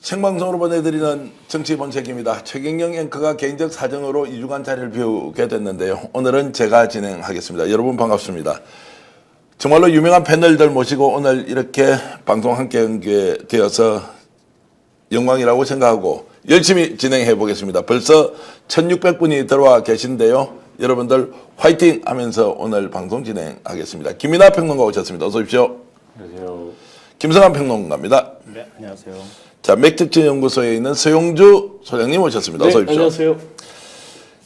생방송으로 보내드리는 정치본색입니다. 최경영 앵커가 개인적 사정으로 2주간 자리를 비우게 됐는데요. 오늘은 제가 진행하겠습니다. 여러분 반갑습니다. 정말로 유명한 패널들 모시고 오늘 이렇게 방송 함께 연계되어서 영광이라고 생각하고 열심히 진행해 보겠습니다. 벌써 1600분이 들어와 계신데요. 여러분들 화이팅 하면서 오늘 방송 진행하겠습니다. 김민하 평론가 오셨습니다. 어서 오십시오. 안녕하세요. 김성환 평론가입니다. 네, 안녕하세요. 자, 맥특진연구소에 있는 서용주 소장님 오셨습니다. 어서 오십시오. 안녕하세요.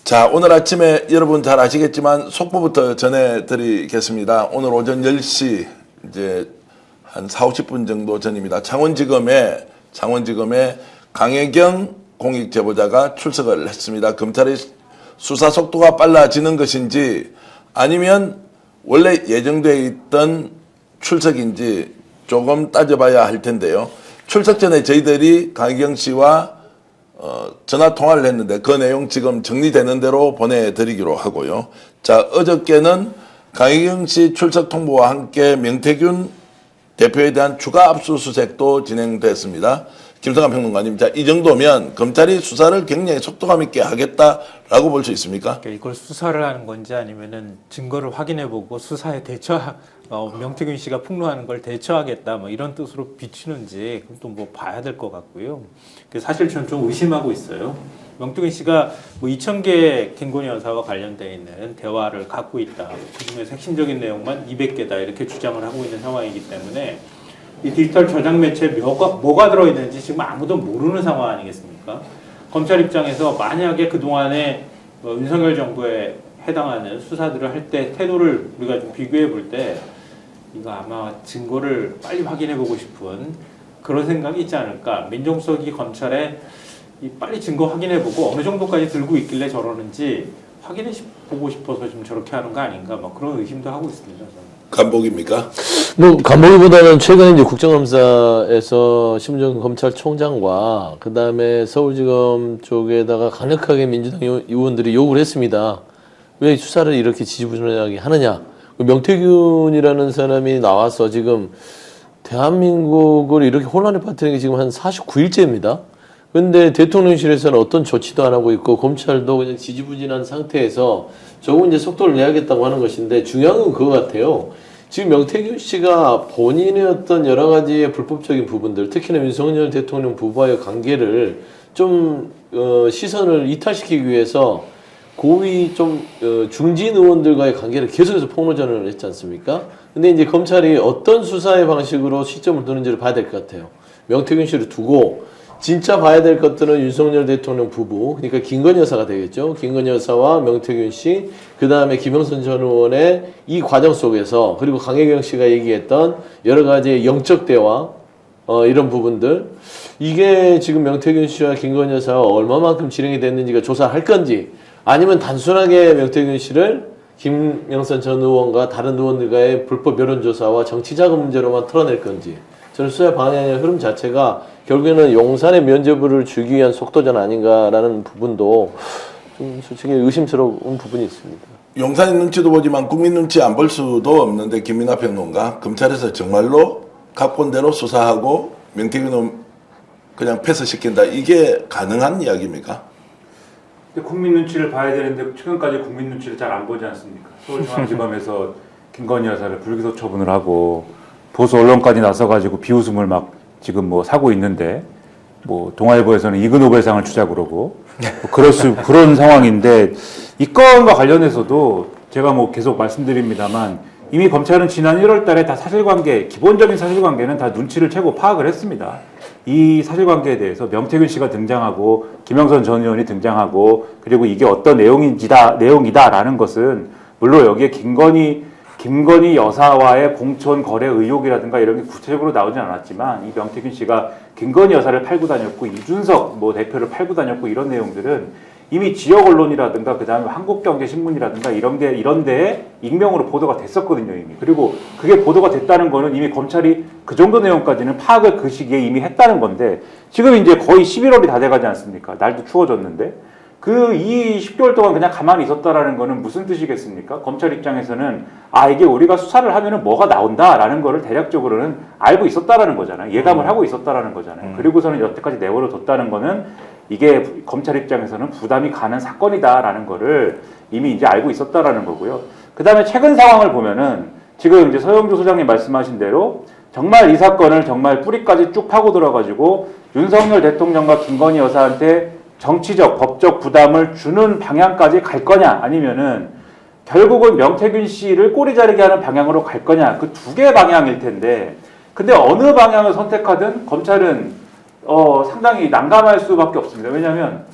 자, 오늘 아침에 여러분 잘 아시겠지만 속보부터 전해드리겠습니다. 오늘 오전 10시 이제 한 4, 50분 정도 전입니다. 창원지검에 강혜경 공익제보자가 출석을 했습니다. 검찰의 수사 속도가 빨라지는 것인지 아니면 원래 예정되어 있던 출석인지 조금 따져봐야 할 텐데요. 출석 전에 저희들이 강혜경 씨와 전화 통화를 했는데 그 내용 지금 정리되는 대로 보내드리기로 하고요. 자, 어저께는 강혜경 씨 출석 통보와 함께 명태균 대표에 대한 추가 압수수색도 진행됐습니다. 김성환 평론가님, 자, 이 정도면 검찰이 수사를 굉장히 속도감 있게 하겠다라고 볼 수 있습니까? 그러니까 이걸 수사를 하는 건지 아니면은 증거를 확인해보고 수사에 명태균 씨가 폭로하는 걸 대처하겠다 뭐 이런 뜻으로 비추는지 또 뭐 봐야 될 것 같고요. 사실 저는 좀 의심하고 있어요. 명태균 씨가 뭐 2,000개 김건희 여사와 관련되어 있는 대화를 갖고 있다. 그중에서 핵심적인 내용만 200개다 이렇게 주장을 하고 있는 상황이기 때문에 이 디지털 저장 매체에 뭐가 들어있는지 지금 아무도 모르는 상황 아니겠습니까? 검찰 입장에서 만약에 그동안에 윤석열 정부에 해당하는 수사들을 할 때 태도를 우리가 좀 비교해 볼 때 이거 아마 증거를 빨리 확인해 보고 싶은 그런 생각이 있지 않을까. 민정수석이 검찰에 빨리 증거 확인해 보고 어느 정도까지 들고 있길래 저러는지 확인해 보고 싶어서 좀 저렇게 하는 거 아닌가. 막 그런 의심도 하고 있습니다. 저는. 간복입니까? 뭐 간복이보다는 최근에 이제 국정감사에서 심정근 검찰총장과 그 다음에 서울지검 쪽에다가 강력하게 민주당 의원들이 요구를 했습니다. 왜 수사를 이렇게 지지부진하게 하느냐? 명태균이라는 사람이 나와서 지금 대한민국을 이렇게 혼란에 빠뜨리는 게 지금 한 49일째입니다. 근데 대통령실에서는 어떤 조치도 안 하고 있고 검찰도 그냥 지지부진한 상태에서 조금 이제 속도를 내야겠다고 하는 것인데 중요한 건 그거 같아요. 지금 명태균 씨가 본인의 어떤 여러 가지의 불법적인 부분들, 특히나 윤석열 대통령 부부와의 관계를 좀 시선을 이탈시키기 위해서 고위 좀 중진 의원들과의 관계를 계속해서 폭로전을 했지 않습니까? 근데 이제 검찰이 어떤 수사의 방식으로 시점을 두는지를 봐야 될 것 같아요. 명태균 씨를 두고 진짜 봐야 될 것들은 윤석열 대통령 부부, 그러니까 김건희 여사가 되겠죠. 김건희 여사와 명태균 씨, 그 다음에 김영선 전 의원의 이 과정 속에서, 그리고 강혜경 씨가 얘기했던 여러 가지 영적 대화, 이런 부분들. 이게 지금 명태균 씨와 김건희 여사가 얼마만큼 진행이 됐는지가 조사할 건지, 아니면 단순하게 명태균 씨를 김영선 전 의원과 다른 의원들과의 불법 여론조사와 정치자금 문제로만 털어낼 건지. 저는 수사 방향의 흐름 자체가 결국에는 용산의 면죄부를 주기 위한 속도전 아닌가라는 부분도 좀 솔직히 의심스러운 부분이 있습니다. 용산의 눈치도 보지만 국민 눈치 안 볼 수도 없는데 김민하 평론가, 검찰에서 정말로 각본대로 수사하고 명태균은 그냥 패스시킨다. 이게 가능한 이야기입니까? 국민 눈치를 봐야 되는데 최근까지 국민 눈치를 잘 안 보지 않습니까? 서울중앙지검에서 김건희 여사를 불기소 처분을 하고 보수 언론까지 나서가지고 비웃음을 막 지금 뭐 사고 있는데, 뭐 동아일보에서는 이그노벨상을 주자 그러고 뭐 그런 상황인데, 이 건과 관련해서도 제가 뭐 계속 말씀드립니다만 이미 검찰은 지난 1월달에 다 사실관계, 기본적인 사실관계는 다 눈치를 채고 파악을 했습니다. 이 사실관계에 대해서 명태균 씨가 등장하고 김영선 전 의원이 등장하고 그리고 이게 어떤 내용이다라는 것은 물론 여기에 김건희 여사와의 공천 거래 의혹이라든가 이런 게 구체적으로 나오진 않았지만, 이 명태균 씨가 김건희 여사를 팔고 다녔고 이준석 뭐 대표를 팔고 다녔고 이런 내용들은 이미 지역 언론이라든가 그다음에 한국경제신문이라든가 이런 데에 익명으로 보도가 됐었거든요, 이미. 그리고 그게 보도가 됐다는 거는 이미 검찰이 그 정도 내용까지는 파악을 그 시기에 이미 했다는 건데, 지금 이제 거의 11월이 다 돼가지 않습니까? 날도 추워졌는데. 이 10개월 동안 그냥 가만히 있었다라는 거는 무슨 뜻이겠습니까? 검찰 입장에서는 이게 우리가 수사를 하면은 뭐가 나온다라는 거를 대략적으로는 알고 있었다라는 거잖아요. 예감을 하고 있었다라는 거잖아요. 그리고서는 여태까지 내버려 뒀다는 거는 이게 검찰 입장에서는 부담이 가는 사건이다라는 거를 이미 이제 알고 있었다라는 거고요. 그 다음에 최근 상황을 보면은 지금 이제 서영주 소장님 말씀하신 대로 정말 이 사건을 정말 뿌리까지 쭉 파고 들어가지고 윤석열 대통령과 김건희 여사한테 정치적, 법적 부담을 주는 방향까지 갈 거냐, 아니면은 결국은 명태균 씨를 꼬리 자르게 하는 방향으로 갈 거냐, 그 두 개의 방향일 텐데, 근데 어느 방향을 선택하든 검찰은 상당히 난감할 수밖에 없습니다. 왜냐하면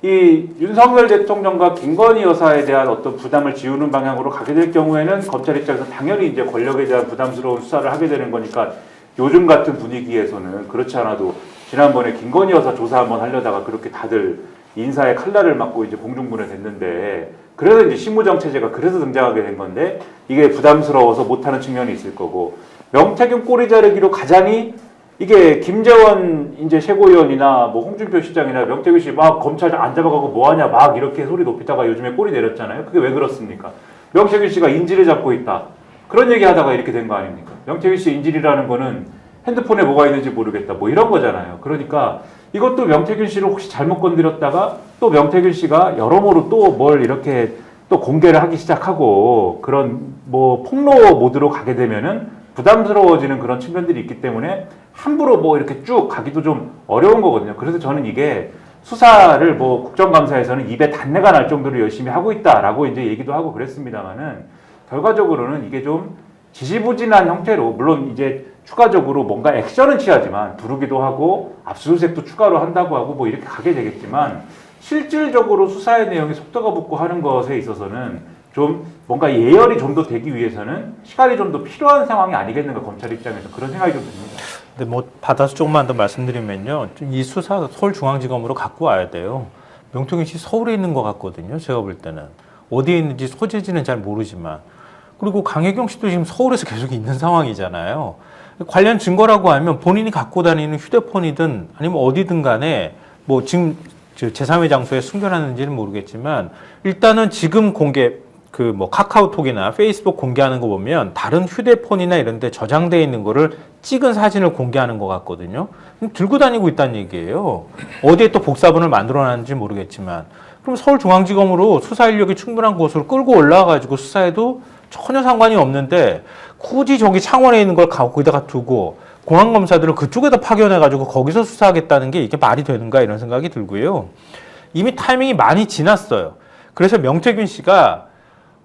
이 윤석열 대통령과 김건희 여사에 대한 어떤 부담을 지우는 방향으로 가게 될 경우에는 검찰 입장에서 당연히 이제 권력에 대한 부담스러운 수사를 하게 되는 거니까 요즘 같은 분위기에서는 그렇지 않아도 지난번에 김건희 여사 조사 한번 하려다가 그렇게 다들 인사에 칼날을 맞고 이제 공중분해됐는데, 그래서 이제 신무정체제가 그래서 등장하게 된 건데, 이게 부담스러워서 못하는 측면이 있을 거고, 명태균 꼬리 자르기로 가자니 이게 김재원 이제 최고위원이나 뭐 홍준표 시장이나 명태균 씨 막 검찰 안 잡아가고 뭐하냐 막 이렇게 소리 높이다가 요즘에 꼬리 내렸잖아요. 그게 왜 그렇습니까? 명태균 씨가 인질을 잡고 있다, 그런 얘기 하다가 이렇게 된 거 아닙니까? 명태균 씨 인질이라는 거는 핸드폰에 뭐가 있는지 모르겠다, 뭐 이런 거잖아요. 그러니까 이것도 명태균 씨를 혹시 잘못 건드렸다가 또 명태균 씨가 여러모로 또 뭘 이렇게 또 공개를 하기 시작하고 그런 뭐 폭로 모드로 가게 되면은 부담스러워지는 그런 측면들이 있기 때문에 함부로 뭐 이렇게 쭉 가기도 좀 어려운 거거든요. 그래서 저는 이게 수사를 뭐 국정감사에서는 입에 단내가 날 정도로 열심히 하고 있다라고 이제 얘기도 하고 그랬습니다만은, 결과적으로는 이게 좀 지지부진한 형태로, 물론 이제 추가적으로 뭔가 액션은 취하지만 부르기도 하고 압수수색도 추가로 한다고 하고 뭐 이렇게 가게 되겠지만, 실질적으로 수사의 내용이 속도가 붙고 하는 것에 있어서는 좀 뭔가 예열이 좀 더 되기 위해서는 시간이 좀 더 필요한 상황이 아니겠는가, 검찰 입장에서 그런 생각이 좀 듭니다. 근데 뭐 받아서 조금만 더 말씀드리면요, 이 수사 서울중앙지검으로 갖고 와야 돼요. 명태균 씨 서울에 있는 것 같거든요. 제가 볼 때는 어디에 있는지 소재지는 잘 모르지만, 그리고 강혜경 씨도 지금 서울에서 계속 있는 상황이잖아요. 관련 증거라고 하면 본인이 갖고 다니는 휴대폰이든 아니면 어디든 간에 뭐 지금 제3의 장소에 숨겨놨는지는 모르겠지만, 일단은 지금 공개 그 뭐 카카오톡이나 페이스북 공개하는 거 보면 다른 휴대폰이나 이런 데 저장되어 있는 거를 찍은 사진을 공개하는 것 같거든요. 들고 다니고 있다는 얘기예요. 어디에 또 복사본을 만들어놨는지 모르겠지만, 그럼 서울중앙지검으로 수사 인력이 충분한 곳으로 끌고 올라와가지고 수사해도 전혀 상관이 없는데, 굳이 저기 창원에 있는 걸 거기다가 두고 공안검사들을 그쪽에다 파견해가지고 거기서 수사하겠다는 게 이게 말이 되는가, 이런 생각이 들고요. 이미 타이밍이 많이 지났어요. 그래서 명태균 씨가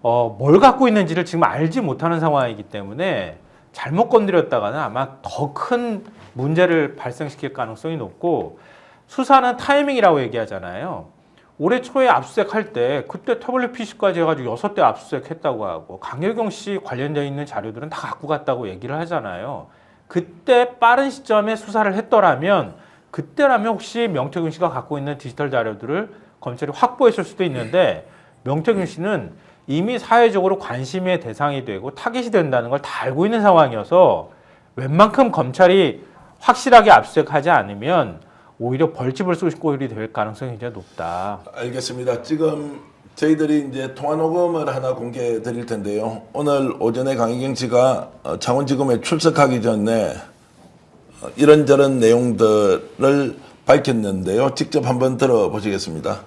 뭘 갖고 있는지를 지금 알지 못하는 상황이기 때문에 잘못 건드렸다가는 아마 더 큰 문제를 발생시킬 가능성이 높고, 수사는 타이밍이라고 얘기하잖아요. 올해 초에 압수수색할 때 그때 태블릿 PC까지 해가지고 6대 압수수색했다고 하고, 강혜경 씨 관련되어 있는 자료들은 다 갖고 갔다고 얘기를 하잖아요. 그때 빠른 시점에 수사를 했더라면, 그때라면 혹시 명태균 씨가 갖고 있는 디지털 자료들을 검찰이 확보했을 수도 있는데, 명태균 씨는 이미 사회적으로 관심의 대상이 되고 타깃이 된다는 걸 다 알고 있는 상황이어서 웬만큼 검찰이 확실하게 압수수색하지 않으면 오히려 벌집을 쏘고 일이 될 가능성이 굉장히 높다. 알겠습니다. 지금 저희들이 이제 통화 녹음을 하나 공개해 드릴 텐데요. 오늘 오전에 강희경 씨가 창원지검에 출석하기 전에 이런저런 내용들을 밝혔는데요. 직접 한번 들어보시겠습니다.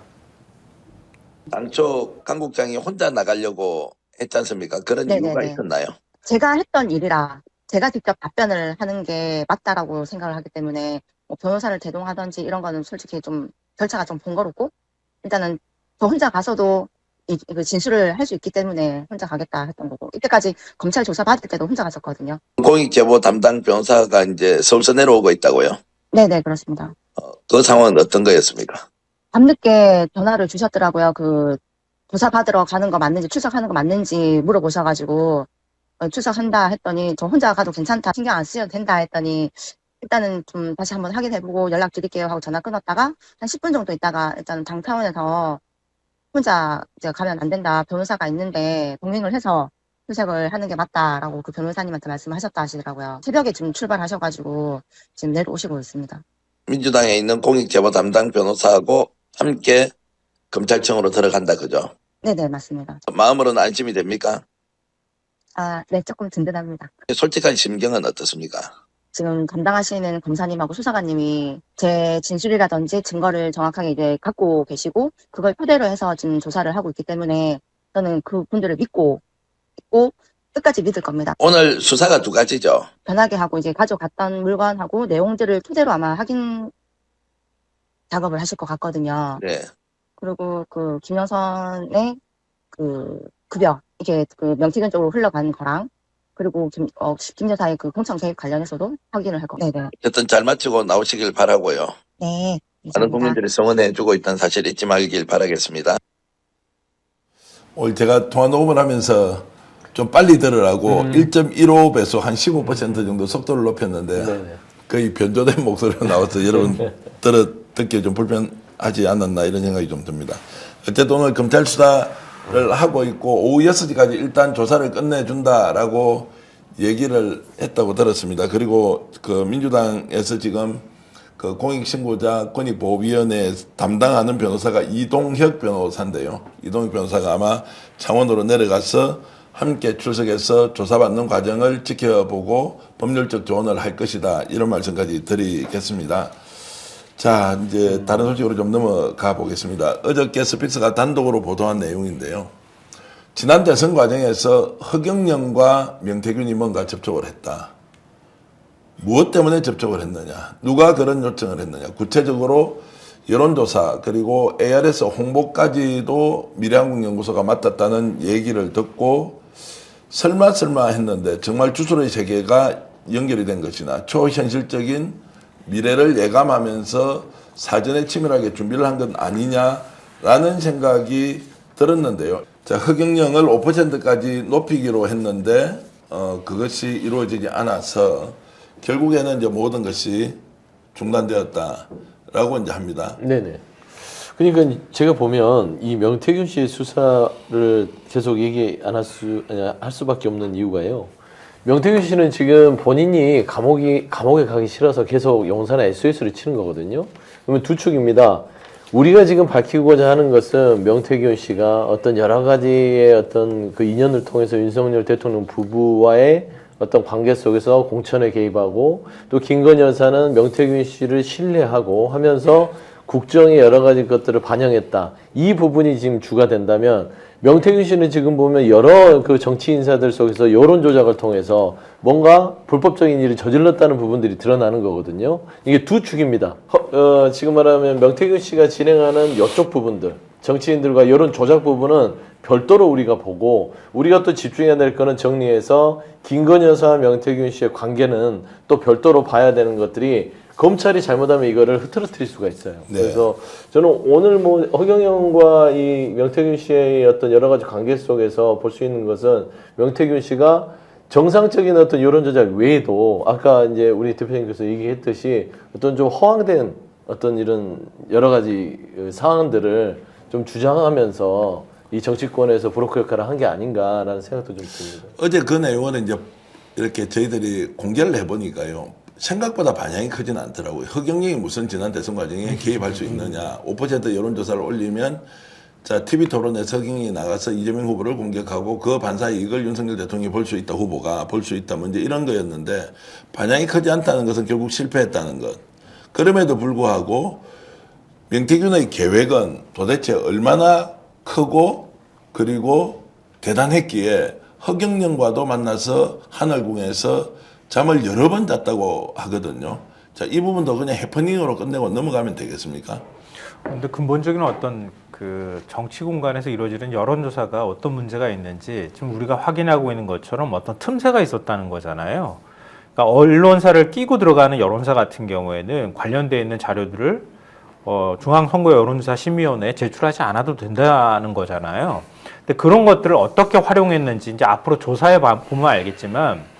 당초 강 국장이 혼자 나가려고 했지 않습니까? 그런 네네네. 이유가 있었나요? 제가 했던 일이라 제가 직접 답변을 하는 게 맞다라고 생각을 하기 때문에 뭐 변호사를 대동하든지 이런 거는 솔직히 좀 절차가 좀 번거롭고, 일단은 저 혼자 가서도 그 진술을 할 수 있기 때문에 혼자 가겠다 했던 거고, 이때까지 검찰 조사 받을 때도 혼자 갔었거든요. 공익제보 담당 변호사가 이제 서울서 내려오고 있다고요? 네네, 그렇습니다. 그 상황은 어떤 거였습니까? 밤늦게 전화를 주셨더라고요. 그 조사 받으러 가는 거 맞는지, 출석하는 거 맞는지 물어보셔가지고 출석한다 했더니 저 혼자 가도 괜찮다, 신경 안 쓰셔도 된다 했더니, 일단은 좀 다시 한번 확인해보고 연락드릴게요 하고 전화 끊었다가 한 10분 정도 있다가 일단 당 차원에서 혼자 이제 가면 안 된다, 변호사가 있는데 동행을 해서 출석을 하는 게 맞다라고 그 변호사님한테 말씀하셨다 하시더라고요. 새벽에 지금 출발하셔가지고 지금 내려오시고 있습니다. 민주당에 있는 공익제보 담당 변호사하고 함께 검찰청으로 들어간다 그죠? 네네, 맞습니다. 마음으로는 안심이 됩니까? 아, 네, 조금 든든합니다. 솔직한 심경은 어떻습니까? 지금 담당하시는 검사님하고 수사관님이 제 진술이라든지 증거를 정확하게 이제 갖고 계시고 그걸 토대로 해서 지금 조사를 하고 있기 때문에 저는 그 분들을 믿고 있고 끝까지 믿을 겁니다. 오늘 수사가 두 가지죠. 변하게 하고 이제 가져갔던 물건하고 내용들을 토대로 아마 확인 작업을 하실 것 같거든요. 네. 그리고 그 김영선의 그 급여 이게 그 명태균 쪽으로 흘러간 거랑 그리고 김 여사의 그 공천 개입 관련해서도 확인을 할 겁니다. 네네. 어쨌든 잘 마치고 나오시길 바라고요. 네. 많은 감사합니다. 국민들이 성원해주고 있다는 사실 잊지 말길 바라겠습니다. 오늘 제가 통화 녹음을 하면서 좀 빨리 들으라고 1.15배속 한 15% 정도 속도를 높였는데 네네. 거의 변조된 목소리로 나와서 여러분 듣기 좀 불편하지 않았나 이런 생각이 좀 듭니다. 어쨌든 오늘 검찰 수사를 하고 있고 오후 6시까지 일단 조사를 끝내준다라고 얘기를 했다고 들었습니다. 그리고 그 민주당에서 지금 그 공익신고자 권익보호위원회 담당하는 변호사가 이동혁 변호사인데요. 이동혁 변호사가 아마 창원으로 내려가서 함께 출석해서 조사받는 과정을 지켜보고 법률적 조언을 할 것이다. 이런 말씀까지 드리겠습니다. 자, 이제 다른 소식으로 좀 넘어가 보겠습니다. 어저께 스픽스가 단독으로 보도한 내용인데요. 지난 대선 과정에서 허경영과 명태균이 뭔가 접촉을 했다. 무엇 때문에 접촉을 했느냐? 누가 그런 요청을 했느냐? 구체적으로 여론조사 그리고 ARS 홍보까지도 미래한국연구소가 맡았다는 얘기를 듣고 설마 했는데 정말 주소의 세계가 연결이 된 것이나 초현실적인 미래를 예감하면서 사전에 치밀하게 준비를 한 건 아니냐라는 생각이 들었는데요. 자, 허경영을 5%까지 높이기로 했는데 그것이 이루어지지 않아서 결국에는 이제 모든 것이 중단되었다라고 이제 합니다. 네네. 그러니까 제가 보면 이 명태균 씨의 수사를 계속 얘기 안 할 수밖에 없는 이유가요. 명태균 씨는 지금 본인이 감옥에 가기 싫어서 계속 용산에 SOS를 치는 거거든요. 그러면 두 축입니다. 우리가 지금 밝히고자 하는 것은 명태균 씨가 어떤 여러 가지의 어떤 그 인연을 통해서 윤석열 대통령 부부와의 어떤 관계 속에서 공천에 개입하고 또 김건희 여사는 명태균 씨를 신뢰하고 하면서 국정의 여러 가지 것들을 반영했다. 이 부분이 지금 주가 된다면 명태균 씨는 지금 보면 여러 그 정치 인사들 속에서 여론 조작을 통해서 뭔가 불법적인 일을 저질렀다는 부분들이 드러나는 거거든요. 이게 두 축입니다. 지금 말하면 명태균 씨가 진행하는 이쪽 부분들, 정치인들과 여론 조작 부분은 별도로 우리가 보고 우리가 또 집중해야 될 거는 정리해서 김건희 여사와 명태균 씨의 관계는 또 별도로 봐야 되는 것들이 검찰이 잘못하면 이거를 흐트러뜨릴 수가 있어요. 네. 그래서 저는 오늘 뭐 허경영과 이 명태균 씨의 어떤 여러 가지 관계 속에서 볼 수 있는 것은 명태균 씨가 정상적인 어떤 여론 조작 외에도 아까 이제 우리 대표님께서 얘기했듯이 어떤 좀 허황된 어떤 이런 여러 가지 상황들을 좀 주장하면서 이 정치권에서 브로커 역할을 한 게 아닌가라는 생각도 좀 듭니다. 어제 그 내용은 이제 이렇게 저희들이 공개를 해보니까요. 생각보다 반향이 크진 않더라고요. 허경영이 무슨 지난 대선 과정에 개입할 수 있느냐. 5% 여론조사를 올리면 자 TV 토론에서 허경영이 나가서 이재명 후보를 공격하고 그 반사의 이익을 윤석열 대통령이 볼 수 있다. 후보가 볼 수 있다. 문제 이런 거였는데 반향이 크지 않다는 것은 결국 실패했다는 것. 그럼에도 불구하고 명태균의 계획은 도대체 얼마나 크고 그리고 대단했기에 허경영과도 만나서 하늘궁에서 잠을 여러 번 잤다고 하거든요. 자, 이 부분도 그냥 해프닝으로 끝내고 넘어가면 되겠습니까? 근데 근본적인 어떤 그 정치 공간에서 이루어지는 여론조사가 어떤 문제가 있는지 지금 우리가 확인하고 있는 것처럼 어떤 틈새가 있었다는 거잖아요. 그러니까 언론사를 끼고 들어가는 여론사 같은 경우에는 관련되어 있는 자료들을 중앙선거 여론조사 심의위원회에 제출하지 않아도 된다는 거잖아요. 근데 그런 것들을 어떻게 활용했는지 이제 앞으로 조사해 보면 알겠지만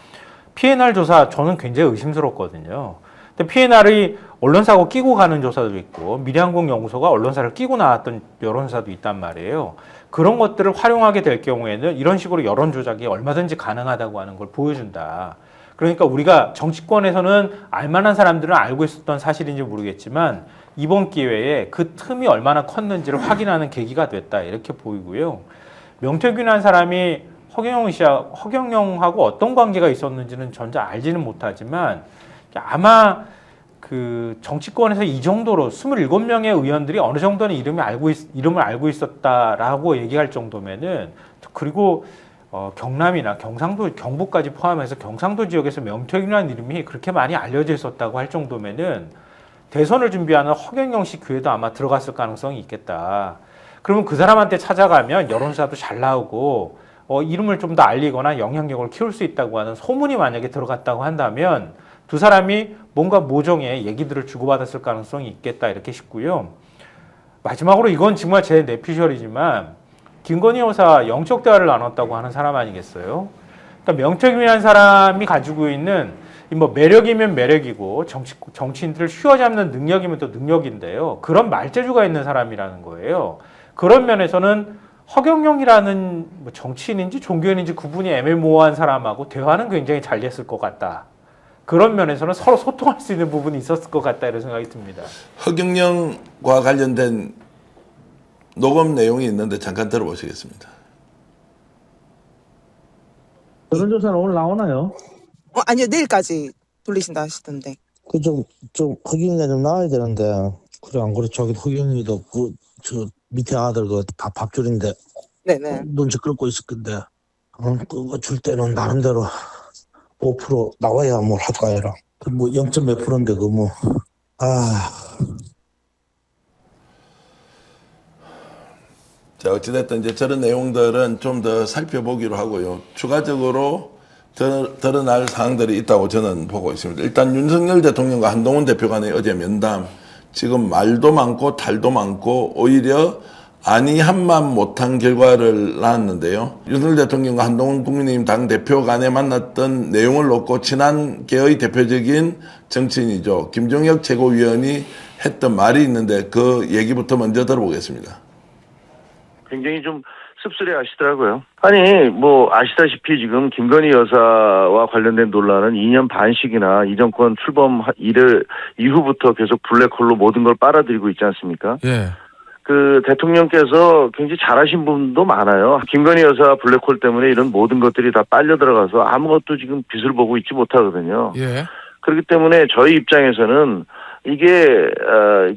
PNR 조사 저는 굉장히 의심스럽거든요. 근데 PNR이 언론사하고 끼고 가는 조사도 있고 미래한국연구소가 언론사를 끼고 나왔던 여론조사도 있단 말이에요. 그런 것들을 활용하게 될 경우에는 이런 식으로 여론 조작이 얼마든지 가능하다고 하는 걸 보여준다. 그러니까 우리가 정치권에서는 알만한 사람들은 알고 있었던 사실인지 모르겠지만 이번 기회에 그 틈이 얼마나 컸는지를 확인하는 계기가 됐다 이렇게 보이고요. 명태균이라는 사람이 허경영하고 어떤 관계가 있었는지는 전혀 알지는 못하지만 아마 그 정치권에서 이 정도로 27명의 의원들이 어느 정도는 이름을 알고 있었다라고 얘기할 정도면은, 그리고 경남이나 경상도, 경북까지 포함해서 경상도 지역에서 명태균이라는 이름이 그렇게 많이 알려져 있었다고 할 정도면은 대선을 준비하는 허경영 씨 귀에도 아마 들어갔을 가능성이 있겠다. 그러면 그 사람한테 찾아가면 여론조사도 잘 나오고 이름을 좀 더 알리거나 영향력을 키울 수 있다고 하는 소문이 만약에 들어갔다고 한다면 두 사람이 뭔가 모종의 얘기들을 주고받았을 가능성이 있겠다 이렇게 싶고요. 마지막으로 이건 정말 제 내피셜이지만 김건희 여사 영적 대화를 나눴다고 하는 사람 아니겠어요? 그러니까 명태균이라는 사람이 가지고 있는 뭐 매력이면 매력이고 정치인들을 휘어잡는 능력이면 또 능력인데요. 그런 말재주가 있는 사람이라는 거예요. 그런 면에서는 허경영이라는 뭐 정치인인지 종교인인지 구분이 애매모호한 사람하고 대화는 굉장히 잘 됐을 것 같다. 그런 면에서는 서로 소통할 수 있는 부분이 있었을 것 같다 이런 생각이 듭니다. 허경영과 관련된 녹음 내용이 있는데 잠깐 들어보시겠습니다. 여론조사는 오늘 나오나요? 아니요, 내일까지 돌리신다 하시던데. 좀 허경이가 좀 나와야 되는데. 그래, 안 그래. 저기 허경이도 저 밑에 아들 밥줄인데. 네네. 눈치 끌고 있을 건데. 그거 줄 때는 나름대로 5% 나와야 뭘 할까 해라. 뭐 0. 몇 %인데 자, 어찌됐든 이제 저런 내용들은 좀 더 살펴보기로 하고요. 추가적으로 드러날 사항들이 있다고 저는 보고 있습니다. 일단 윤석열 대통령과 한동훈 대표 간의 어제 면담, 지금 말도 많고 탈도 많고 오히려 아니한만 못한 결과를 낳았는데요. 윤석열 대통령과 한동훈 국민의힘 당대표 간에 만났던 내용을 놓고 친한계의 대표적인 정치인이죠. 김종혁 최고위원이 했던 말이 있는데 그 얘기부터 먼저 들어보겠습니다. 굉장히 좀 씁쓸해 하시더라고요. 아니, 뭐, 아시다시피 지금 김건희 여사와 관련된 논란은 2년 반씩이나 이 정권 출범 이후부터 계속 블랙홀로 모든 걸 빨아들이고 있지 않습니까? 예. 그 대통령께서 굉장히 잘하신 분도 많아요. 김건희 여사 블랙홀 때문에 이런 모든 것들이 다 빨려 들어가서 아무것도 지금 빛을 보고 있지 못하거든요. 예. 그렇기 때문에 저희 입장에서는 이게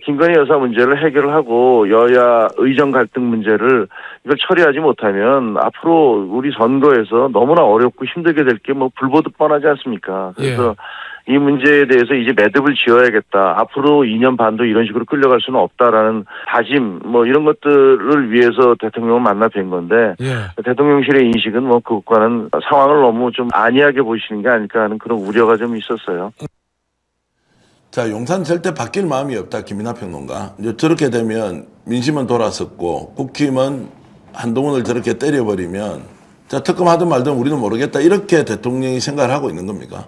김건희 여사 문제를 해결을 하고 여야 의정 갈등 문제를 이걸 처리하지 못하면 앞으로 우리 선거에서 너무나 어렵고 힘들게 될 게 뭐 불보듯 뻔하지 않습니까? 그래서 이 문제에 대해서 이제 매듭을 지어야겠다. 앞으로 2년 반도 이런 식으로 끌려갈 수는 없다라는 다짐 뭐 이런 것들을 위해서 대통령을 만나 뵌 건데 대통령실의 인식은 뭐 그것과는 상황을 너무 좀 안이하게 보시는 게 아닐까 하는 그런 우려가 좀 있었어요. 자, 용산 절대 바뀔 마음이 없다. 김이나 평론가. 이제 저렇게 되면 민심은 돌아섰고 국힘은 한동훈을 저렇게 때려버리면 자, 특검하든 말든 우리는 모르겠다. 이렇게 대통령이 생각을 하고 있는 겁니까?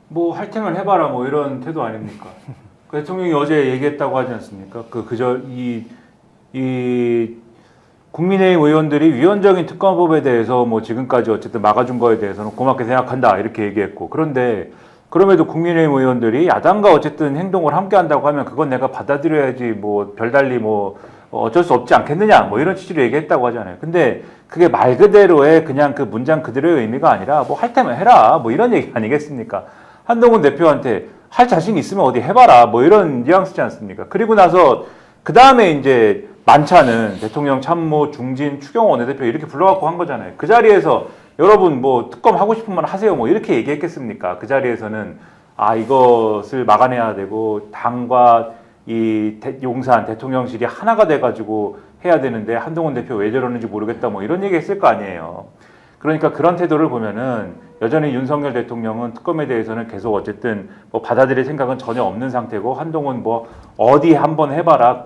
뭐 할탱을 해봐라 뭐 이런 태도 아닙니까? 그 대통령이 어제 얘기했다고 하지 않습니까? 이 국민의힘 의원들이 위헌적인 특검법에 대해서 뭐 지금까지 어쨌든 막아준 거에 대해서는 고맙게 생각한다 이렇게 얘기했고, 그런데 그럼에도 국민의힘 의원들이 야당과 어쨌든 행동을 함께 한다고 하면 그건 내가 받아들여야지 뭐 별달리 뭐 어쩔 수 없지 않겠느냐 뭐 이런 취지로 얘기했다고 하잖아요. 근데 그게 말 그대로의 그냥 그 문장 그대로의 의미가 아니라 뭐 할 테면 해라 뭐 이런 얘기 아니겠습니까? 한동훈 대표한테 할 자신 있으면 어디 해봐라 뭐 이런 뉘앙스지 않습니까? 그리고 나서 그 다음에 이제 만찬은 대통령 참모 중진 추경호 원내대표 이렇게 불러갖고 한 거잖아요. 그 자리에서 여러분 뭐 특검 하고 싶으면 하세요 뭐 이렇게 얘기했겠습니까? 그 자리에서는 이것을 막아내야 되고 당과 이 용산 대통령실이 하나가 돼가지고 해야 되는데 한동훈 대표 왜 저러는지 모르겠다 뭐 이런 얘기 했을 거 아니에요. 그러니까 그런 태도를 보면은 여전히 윤석열 대통령은 특검에 대해서는 계속 어쨌든 뭐 받아들일 생각은 전혀 없는 상태고, 한동훈 뭐 어디 한번 해봐라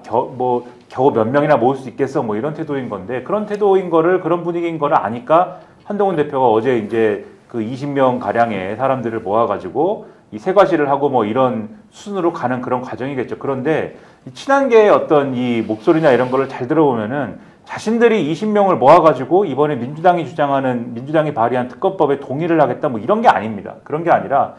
겨우 몇 명이나 모을 수 있겠어 뭐 이런 태도인 건데, 그런 태도인 거를 그런 분위기인 거를 아니까 한동훈 대표가 어제 이제 그 20명 가량의 사람들을 모아가지고 이 세과시를 하고 뭐 이런 순으로 가는 그런 과정이겠죠. 그런데 이 친한계의 어떤 이 목소리나 이런 거를 잘 들어보면은 자신들이 20명을 모아가지고 이번에 민주당이 발의한 특검법에 동의를 하겠다 뭐 이런 게 아닙니다. 그런 게 아니라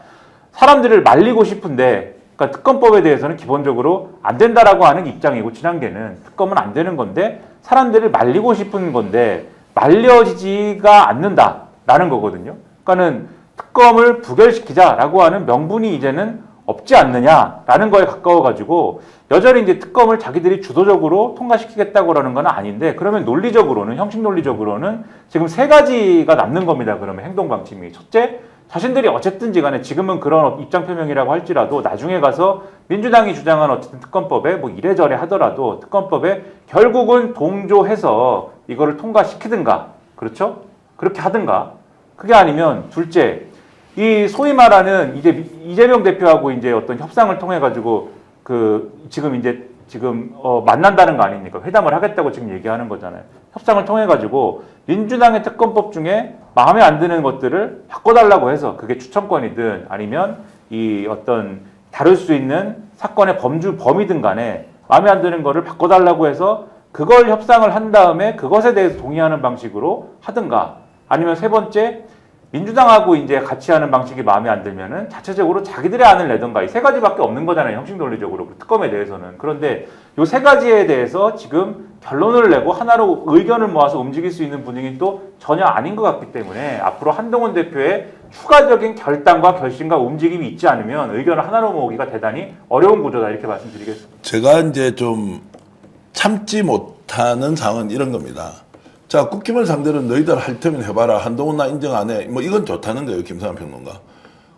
사람들을 말리고 싶은데 그러니까 특검법에 대해서는 기본적으로 안 된다라고 하는 입장이고 친한계는 특검은 안 되는 건데 사람들을 말리고 싶은 건데 말려지지가 않는다라는 거거든요. 그러니까는 특검을 부결시키자라고 하는 명분이 이제는 없지 않느냐라는 거에 가까워가지고 여전히 이제 특검을 자기들이 주도적으로 통과시키겠다고 그러는 건 아닌데 그러면 논리적으로는 형식 논리적으로는 지금 세 가지가 남는 겁니다. 그러면 행동 방침이 첫째 자신들이 어쨌든지 간에 지금은 그런 입장 표명이라고 할지라도 나중에 가서 민주당이 주장한 어쨌든 특검법에 뭐 이래저래 하더라도 특검법에 결국은 동조해서 이거를 통과시키든가 그렇죠? 그렇게 하든가 그게 아니면 둘째 이 소위 말하는 이제 이재명 대표하고 이제 어떤 협상을 통해 가지고 그 지금 만난다는 거 아닙니까? 회담을 하겠다고 지금 얘기하는 거잖아요. 협상을 통해 가지고 민주당의 특검법 중에 마음에 안 드는 것들을 바꿔달라고 해서 그게 추천권이든 아니면 이 어떤 다룰 수 있는 사건의 범이든 간에 마음에 안 드는 거를 바꿔달라고 해서 그걸 협상을 한 다음에 그것에 대해서 동의하는 방식으로 하든가 아니면 세 번째 민주당하고 이제 같이 하는 방식이 마음에 안 들면은 자체적으로 자기들의 안을 내던가 이 세 가지밖에 없는 거잖아요. 형식 논리적으로 특검에 대해서는. 그런데 이 세 가지에 대해서 지금 결론을 내고 하나로 의견을 모아서 움직일 수 있는 분위기는 또 전혀 아닌 것 같기 때문에 앞으로 한동훈 대표의 추가적인 결단과 결심과 움직임이 있지 않으면 의견을 하나로 모으기가 대단히 어려운 구조다 이렇게 말씀드리겠습니다. 제가 이제 좀 참지 못하는 상황은 이런 겁니다. 자, 국힘을 상대로 너희들 할 테면 해봐라. 한동훈 나 인정 안 해. 뭐 이건 좋다는 거예요, 김상환 평론가.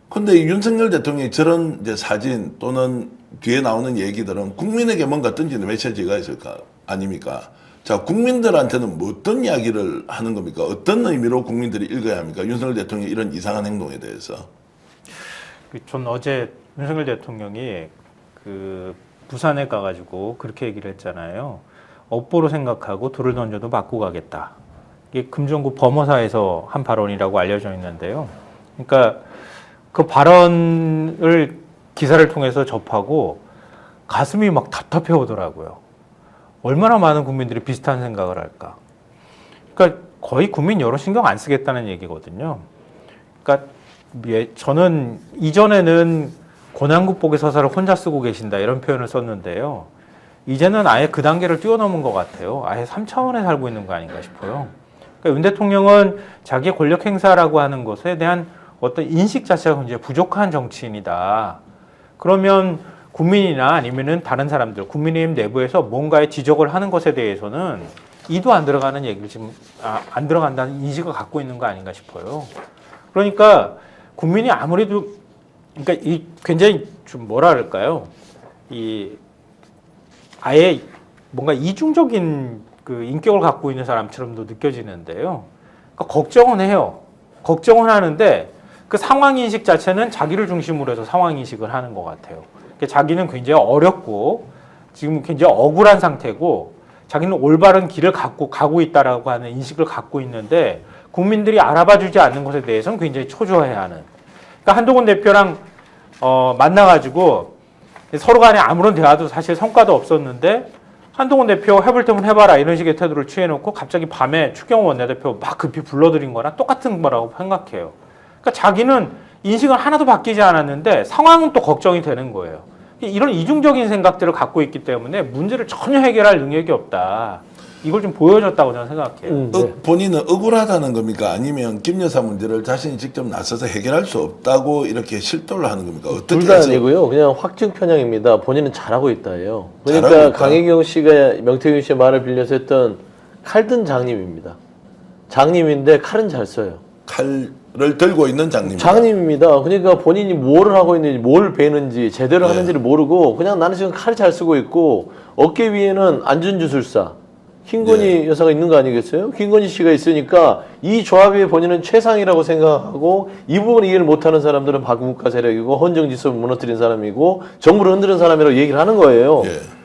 근데 윤석열 대통령이 저런 이제 사진 또는 뒤에 나오는 얘기들은 국민에게 뭔가 던지는 메시지가 있을까? 아닙니까? 자, 국민들한테는 뭐 어떤 이야기를 하는 겁니까? 어떤 의미로 국민들이 읽어야 합니까? 윤석열 대통령의 이런 이상한 행동에 대해서. 전 어제 윤석열 대통령이 그 부산에 가가지고 그렇게 얘기를 했잖아요. 업보로 생각하고 돌을 던져도 맞고 가겠다. 이게 금정구 범어사에서 한 발언이라고 알려져 있는데요. 그러니까 그 발언을 기사를 통해서 접하고 가슴이 막 답답해 오더라고요. 얼마나 많은 국민들이 비슷한 생각을 할까. 그러니까 거의 국민 여론 신경 안 쓰겠다는 얘기거든요. 그러니까 저는 이전에는 고난국복의 서사를 혼자 쓰고 계신다 이런 표현을 썼는데요. 이제는 아예 그 단계를 뛰어넘은 것 같아요. 아예 3차원에 살고 있는 거 아닌가 싶어요. 그러니까 윤 대통령은 자기의 권력 행사라고 하는 것에 대한 어떤 인식 자체가 굉장히 부족한 정치인이다. 그러면 국민이나 아니면은 다른 사람들, 국민의힘 내부에서 뭔가의 지적을 하는 것에 대해서는 이도 안 들어가는 얘기를 지금 안 들어간다는 인식을 갖고 있는 거 아닌가 싶어요. 그러니까 국민이 아무래도 그러니까 이 굉장히 좀 뭐라 그럴까요? 이 아예 뭔가 이중적인 그 인격을 갖고 있는 사람처럼도 느껴지는데요. 그러니까 걱정은 해요. 걱정은 하는데 그 상황인식 자체는 자기를 중심으로 해서 상황인식을 하는 것 같아요. 그러니까 자기는 굉장히 어렵고 지금 굉장히 억울한 상태고 자기는 올바른 길을 갖고 가고 있다라고 하는 인식을 갖고 있는데 국민들이 알아봐 주지 않는 것에 대해서는 굉장히 초조해하는. 그러니까 한동훈 대표랑 만나가지고 서로 간에 아무런 대화도 사실 성과도 없었는데 한동훈 대표 해볼 테면 해봐라 이런 식의 태도를 취해놓고 갑자기 밤에 추경호 원내대표 막 급히 불러들인 거랑 똑같은 거라고 생각해요. 그러니까 자기는 인식은 하나도 바뀌지 않았는데 상황은 또 걱정이 되는 거예요. 이런 이중적인 생각들을 갖고 있기 때문에 문제를 전혀 해결할 능력이 없다. 이걸 좀 보여줬다고 저는 생각해요. 네. 본인은 억울하다는 겁니까? 아니면 김 여사 문제를 자신이 직접 나서서 해결할 수 없다고 이렇게 실토를 하는 겁니까? 어떻게 둘 다 해서 아니고요. 그냥 확증 편향입니다. 본인은 잘하고 있다예요. 잘하고 그러니까 있다. 강혜경 씨가 명태균 씨의 말을 빌려서 했던 칼든 장님입니다. 장님인데 칼은 잘 써요. 칼을 들고 있는 장님입니다. 장님입니다. 그러니까 본인이 뭐를 하고 있는지 뭘 베는지 제대로 하는지를 모르고 그냥 나는 지금 칼을 잘 쓰고 있고 어깨 위에는 안전주술사 김건희 여사가 있는 거 아니겠어요? 김건희 씨가 있으니까 이 조합이 본인은 최상이라고 생각하고 이 부분 이해를 못하는 사람들은 박국가 세력이고 헌정질서를 무너뜨린 사람이고 정부를 흔드는 사람이라고 얘기를 하는 거예요.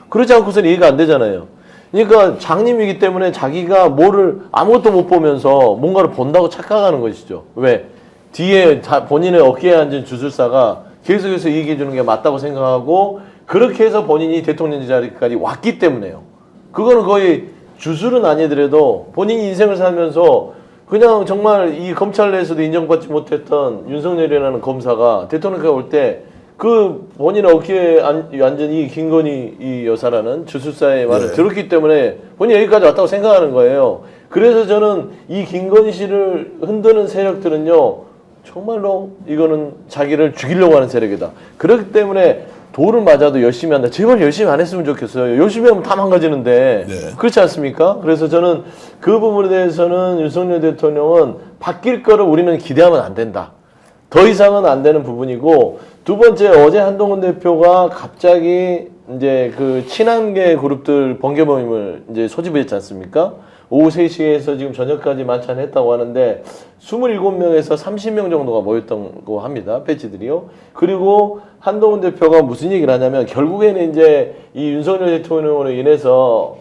그러지 않고서는 이해가 안 되잖아요. 그러니까 장님이기 때문에 자기가 뭐를 아무것도 못 보면서 뭔가를 본다고 착각하는 것이죠. 왜? 뒤에 본인의 어깨에 앉은 주술사가 계속해서 얘기해 주는 게 맞다고 생각하고 그렇게 해서 본인이 대통령 자리까지 왔기 때문에요. 그거는 거의 주술은 아니더라도 본인 인생을 살면서 그냥 정말 이 검찰 내에서도 인정받지 못했던 윤석열이라는 검사가 대통령까지 올 때 그 본인 어깨에 완전히 이 김건희 이 여사라는 주술사의 말을 들었기 때문에 본인이 여기까지 왔다고 생각하는 거예요. 그래서 저는 이 김건희 씨를 흔드는 세력들은요, 정말로 이거는 자기를 죽이려고 하는 세력이다. 그렇기 때문에 돌을 맞아도 열심히 한다. 제발 열심히 안 했으면 좋겠어요. 열심히 하면 다 망가지는데. 그렇지 않습니까? 그래서 저는 그 부분에 대해서는 윤석열 대통령은 바뀔 거를 우리는 기대하면 안 된다. 더 이상은 안 되는 부분이고, 두 번째, 어제 한동훈 대표가 갑자기 이제 그 친한계 그룹들 번개 모임을 이제 소집했지 않습니까? 오후 3시에서 지금 저녁까지 만찬했다고 하는데 27명에서 30명 정도가 모였다고 합니다. 배지들이요. 그리고 한동훈 대표가 무슨 얘기를 하냐면 결국에는 이제 이 윤석열 대통령으로 인해서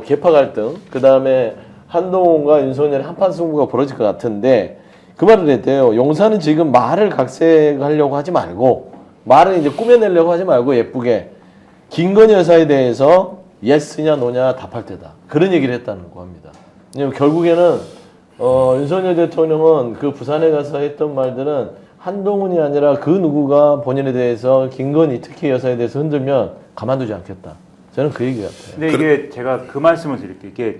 계파 갈등, 그 다음에 한동훈과 윤석열의 한판 승부가 벌어질 것 같은데 그 말을 했대요. 용사는 지금 말을 각색하려고 하지 말고, 말을 이제 꾸며내려고 하지 말고 예쁘게 김건희 여사에 대해서 예스냐 노냐 답할 때다. 그런 얘기를 했다는 거 합니다. 왜냐면 결국에는 윤석열 대통령은 그 부산에 가서 했던 말들은 한동훈이 아니라 그 누구가 본인에 대해서 김건희 특히 여사에 대해서 흔들면 가만두지 않겠다. 저는 그 얘기 같아요. 근데 이게 제가 그 말씀을 드릴게요. 이게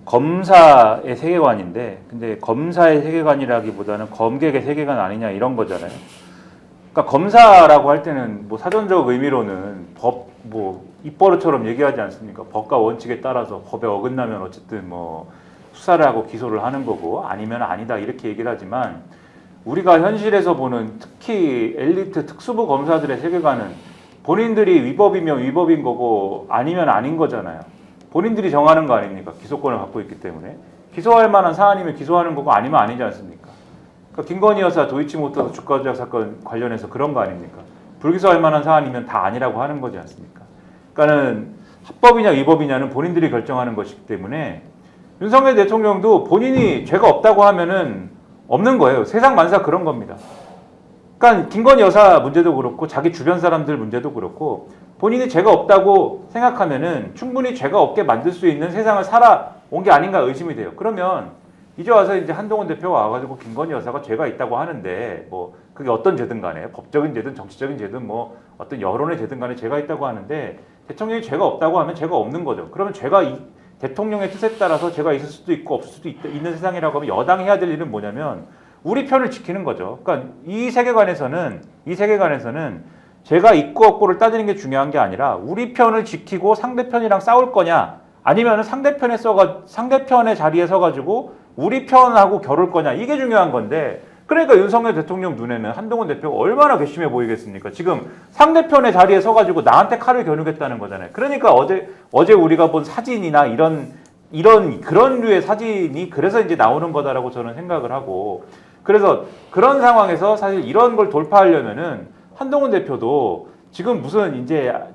검사의 세계관인데, 근데 검사의 세계관이라기보다는 검객의 세계관 아니냐 이런 거잖아요. 그러니까 검사라고 할 때는 뭐 사전적 의미로는 뭐 입버릇처럼 얘기하지 않습니까? 법과 원칙에 따라서 법에 어긋나면 어쨌든 뭐 수사를 하고 기소를 하는 거고 아니면 아니다 이렇게 얘기를 하지만, 우리가 현실에서 보는 특히 엘리트 특수부 검사들의 세계관은 본인들이 위법이면 위법인 거고 아니면 아닌 거잖아요. 본인들이 정하는 거 아닙니까? 기소권을 갖고 있기 때문에. 기소할 만한 사안이면 기소하는 거고 아니면 아니지 않습니까? 그러니까 김건희 여사 도이치모터 주가 조작 사건 관련해서 그런 거 아닙니까? 불기소할 만한 사안이면 다 아니라고 하는 거지 않습니까? 그러니까는 합법이냐 위법이냐는 본인들이 결정하는 것이기 때문에 윤석열 대통령도 본인이 죄가 없다고 하면은 없는 거예요. 세상 만사 그런 겁니다. 그러니까 김건희 여사 문제도 그렇고 자기 주변 사람들 문제도 그렇고 본인이 죄가 없다고 생각하면은 충분히 죄가 없게 만들 수 있는 세상을 살아온 게 아닌가 의심이 돼요. 그러면 이제 와서 이제 한동훈 대표가 와가지고 김건희 여사가 죄가 있다고 하는데 뭐 그게 어떤 죄든 간에 법적인 죄든 정치적인 죄든 뭐 어떤 여론의 죄든 간에 죄가 있다고 하는데 대통령이 죄가 없다고 하면 죄가 없는 거죠. 그러면 죄가 대통령의 뜻에 따라서 죄가 있을 수도 있고 없을 수도 있는 세상이라고 하면 여당이 해야 될 일은 뭐냐면 우리 편을 지키는 거죠. 그러니까 이 세계관에서는 죄가 있고 없고를 따지는 게 중요한 게 아니라 우리 편을 지키고 상대편이랑 싸울 거냐 아니면 상대편의 자리에 서가지고 우리 편하고 겨룰 거냐 이게 중요한 건데, 그러니까 윤석열 대통령 눈에는 한동훈 대표가 얼마나 괘씸해 보이겠습니까? 지금 상대편의 자리에 서가지고 나한테 칼을 겨누겠다는 거잖아요. 그러니까 어제 우리가 본 사진이나 그런 류의 사진이 그래서 이제 나오는 거다라고 저는 생각을 하고, 그래서 그런 상황에서 사실 이런 걸 돌파하려면은 한동훈 대표도 지금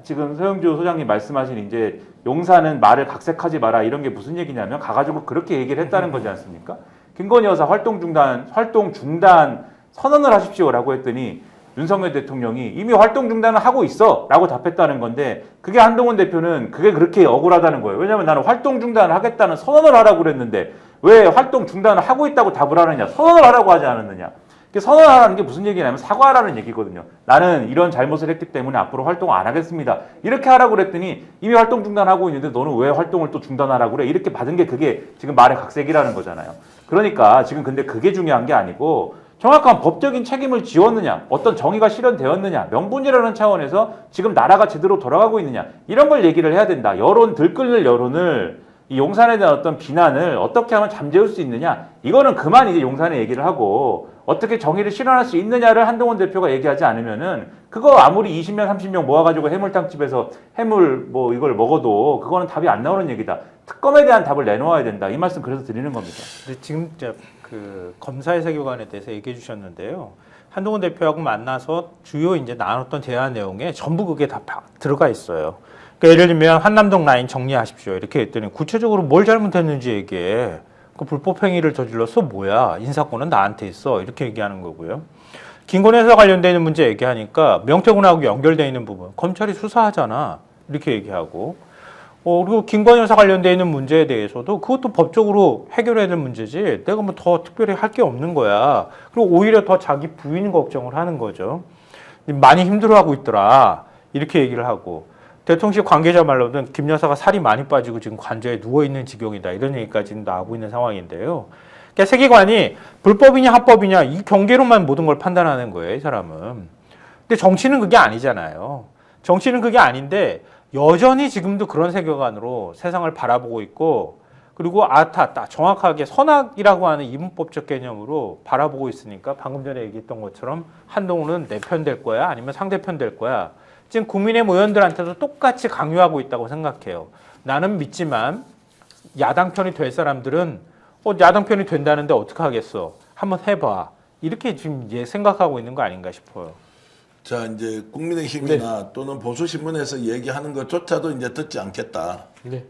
지금 서영주 소장님 말씀하신 이제 용사는 말을 각색하지 마라 이런 게 무슨 얘기냐면 가가지고 그렇게 얘기를 했다는 거지 않습니까? 김건희 여사 활동 중단 선언을 하십시오라고 했더니 윤석열 대통령이 이미 활동 중단을 하고 있어라고 답했다는 건데, 그게 한동훈 대표는 그게 그렇게 억울하다는 거예요. 왜냐하면 나는 활동 중단을 하겠다는 선언을 하라고 그랬는데 왜 활동 중단을 하고 있다고 답을 하느냐? 선언을 하라고 하지 않았느냐? 선언하라는 게 무슨 얘기냐면 사과하라는 얘기거든요. 나는 이런 잘못을 했기 때문에 앞으로 활동 안 하겠습니다. 이렇게 하라고 그랬더니 이미 활동 중단하고 있는데 너는 왜 활동을 또 중단하라고 그래? 이렇게 받은 게 그게 지금 말의 각색이라는 거잖아요. 그러니까 지금 근데 그게 중요한 게 아니고 정확한 법적인 책임을 지웠느냐, 어떤 정의가 실현되었느냐, 명분이라는 차원에서 지금 나라가 제대로 돌아가고 있느냐 이런 걸 얘기를 해야 된다. 들끓는 여론을 이 용산에 대한 어떤 비난을 어떻게 하면 잠재울 수 있느냐, 이거는 그만 이제 용산에 얘기를 하고 어떻게 정의를 실현할 수 있느냐를 한동훈 대표가 얘기하지 않으면은 그거 아무리 20명 30명 모아가지고 해물탕집에서 해물 뭐 이걸 먹어도 그거는 답이 안 나오는 얘기다. 특검에 대한 답을 내놓아야 된다. 이 말씀 그래서 드리는 겁니다. 근데 지금 그 검사의 세계관에 대해서 얘기해 주셨는데요. 한동훈 대표하고 만나서 주요 이제 나눴던 대화 내용에 전부 그게 다 들어가 있어요. 그러니까 예를 들면 한남동 라인 정리하십시오 이렇게 했더니 구체적으로 뭘 잘못했는지 얘기해. 그 불법 행위를 저질러서 뭐야, 인사권은 나한테 있어 이렇게 얘기하는 거고요. 김건희 여사 관련되어 있는 문제 얘기하니까 명태군하고 연결되어 있는 부분 검찰이 수사하잖아 이렇게 얘기하고, 그리고 김건희 여사 관련되어 있는 문제에 대해서도 그것도 법적으로 해결해야 될 문제지 내가 뭐 더 특별히 할 게 없는 거야. 그리고 오히려 더 자기 부인 걱정을 하는 거죠. 많이 힘들어하고 있더라. 이렇게 얘기를 하고 대통령실 관계자 말로는 김 여사가 살이 많이 빠지고 지금 관저에 누워있는 지경이다. 이런 얘기까지 나오고 있는 상황인데요. 그러니까 세계관이 불법이냐 합법이냐 이 경계로만 모든 걸 판단하는 거예요. 이 사람은. 근데 정치는 그게 아니잖아요. 정치는 그게 아닌데 여전히 지금도 그런 세계관으로 세상을 바라보고 있고 그리고 아타 정확하게 선악이라고 하는 이분법적 개념으로 바라보고 있으니까 방금 전에 얘기했던 것처럼 한동훈은 내 편 될 거야 아니면 상대편 될 거야. 지금 국민의힘 의원들한테도 똑같이 강요하고 있다고 생각해요. 나는 믿지만 야당 편이 될 사람들은 야당 편이 된다는데 어떻게 하겠어? 한번 해봐. 이렇게 지금 생각하고 있는 거 아닌가 싶어요. 자, 이제 국민의힘이나 또는 보수신문에서 얘기하는 것조차도 이제 듣지 않겠다.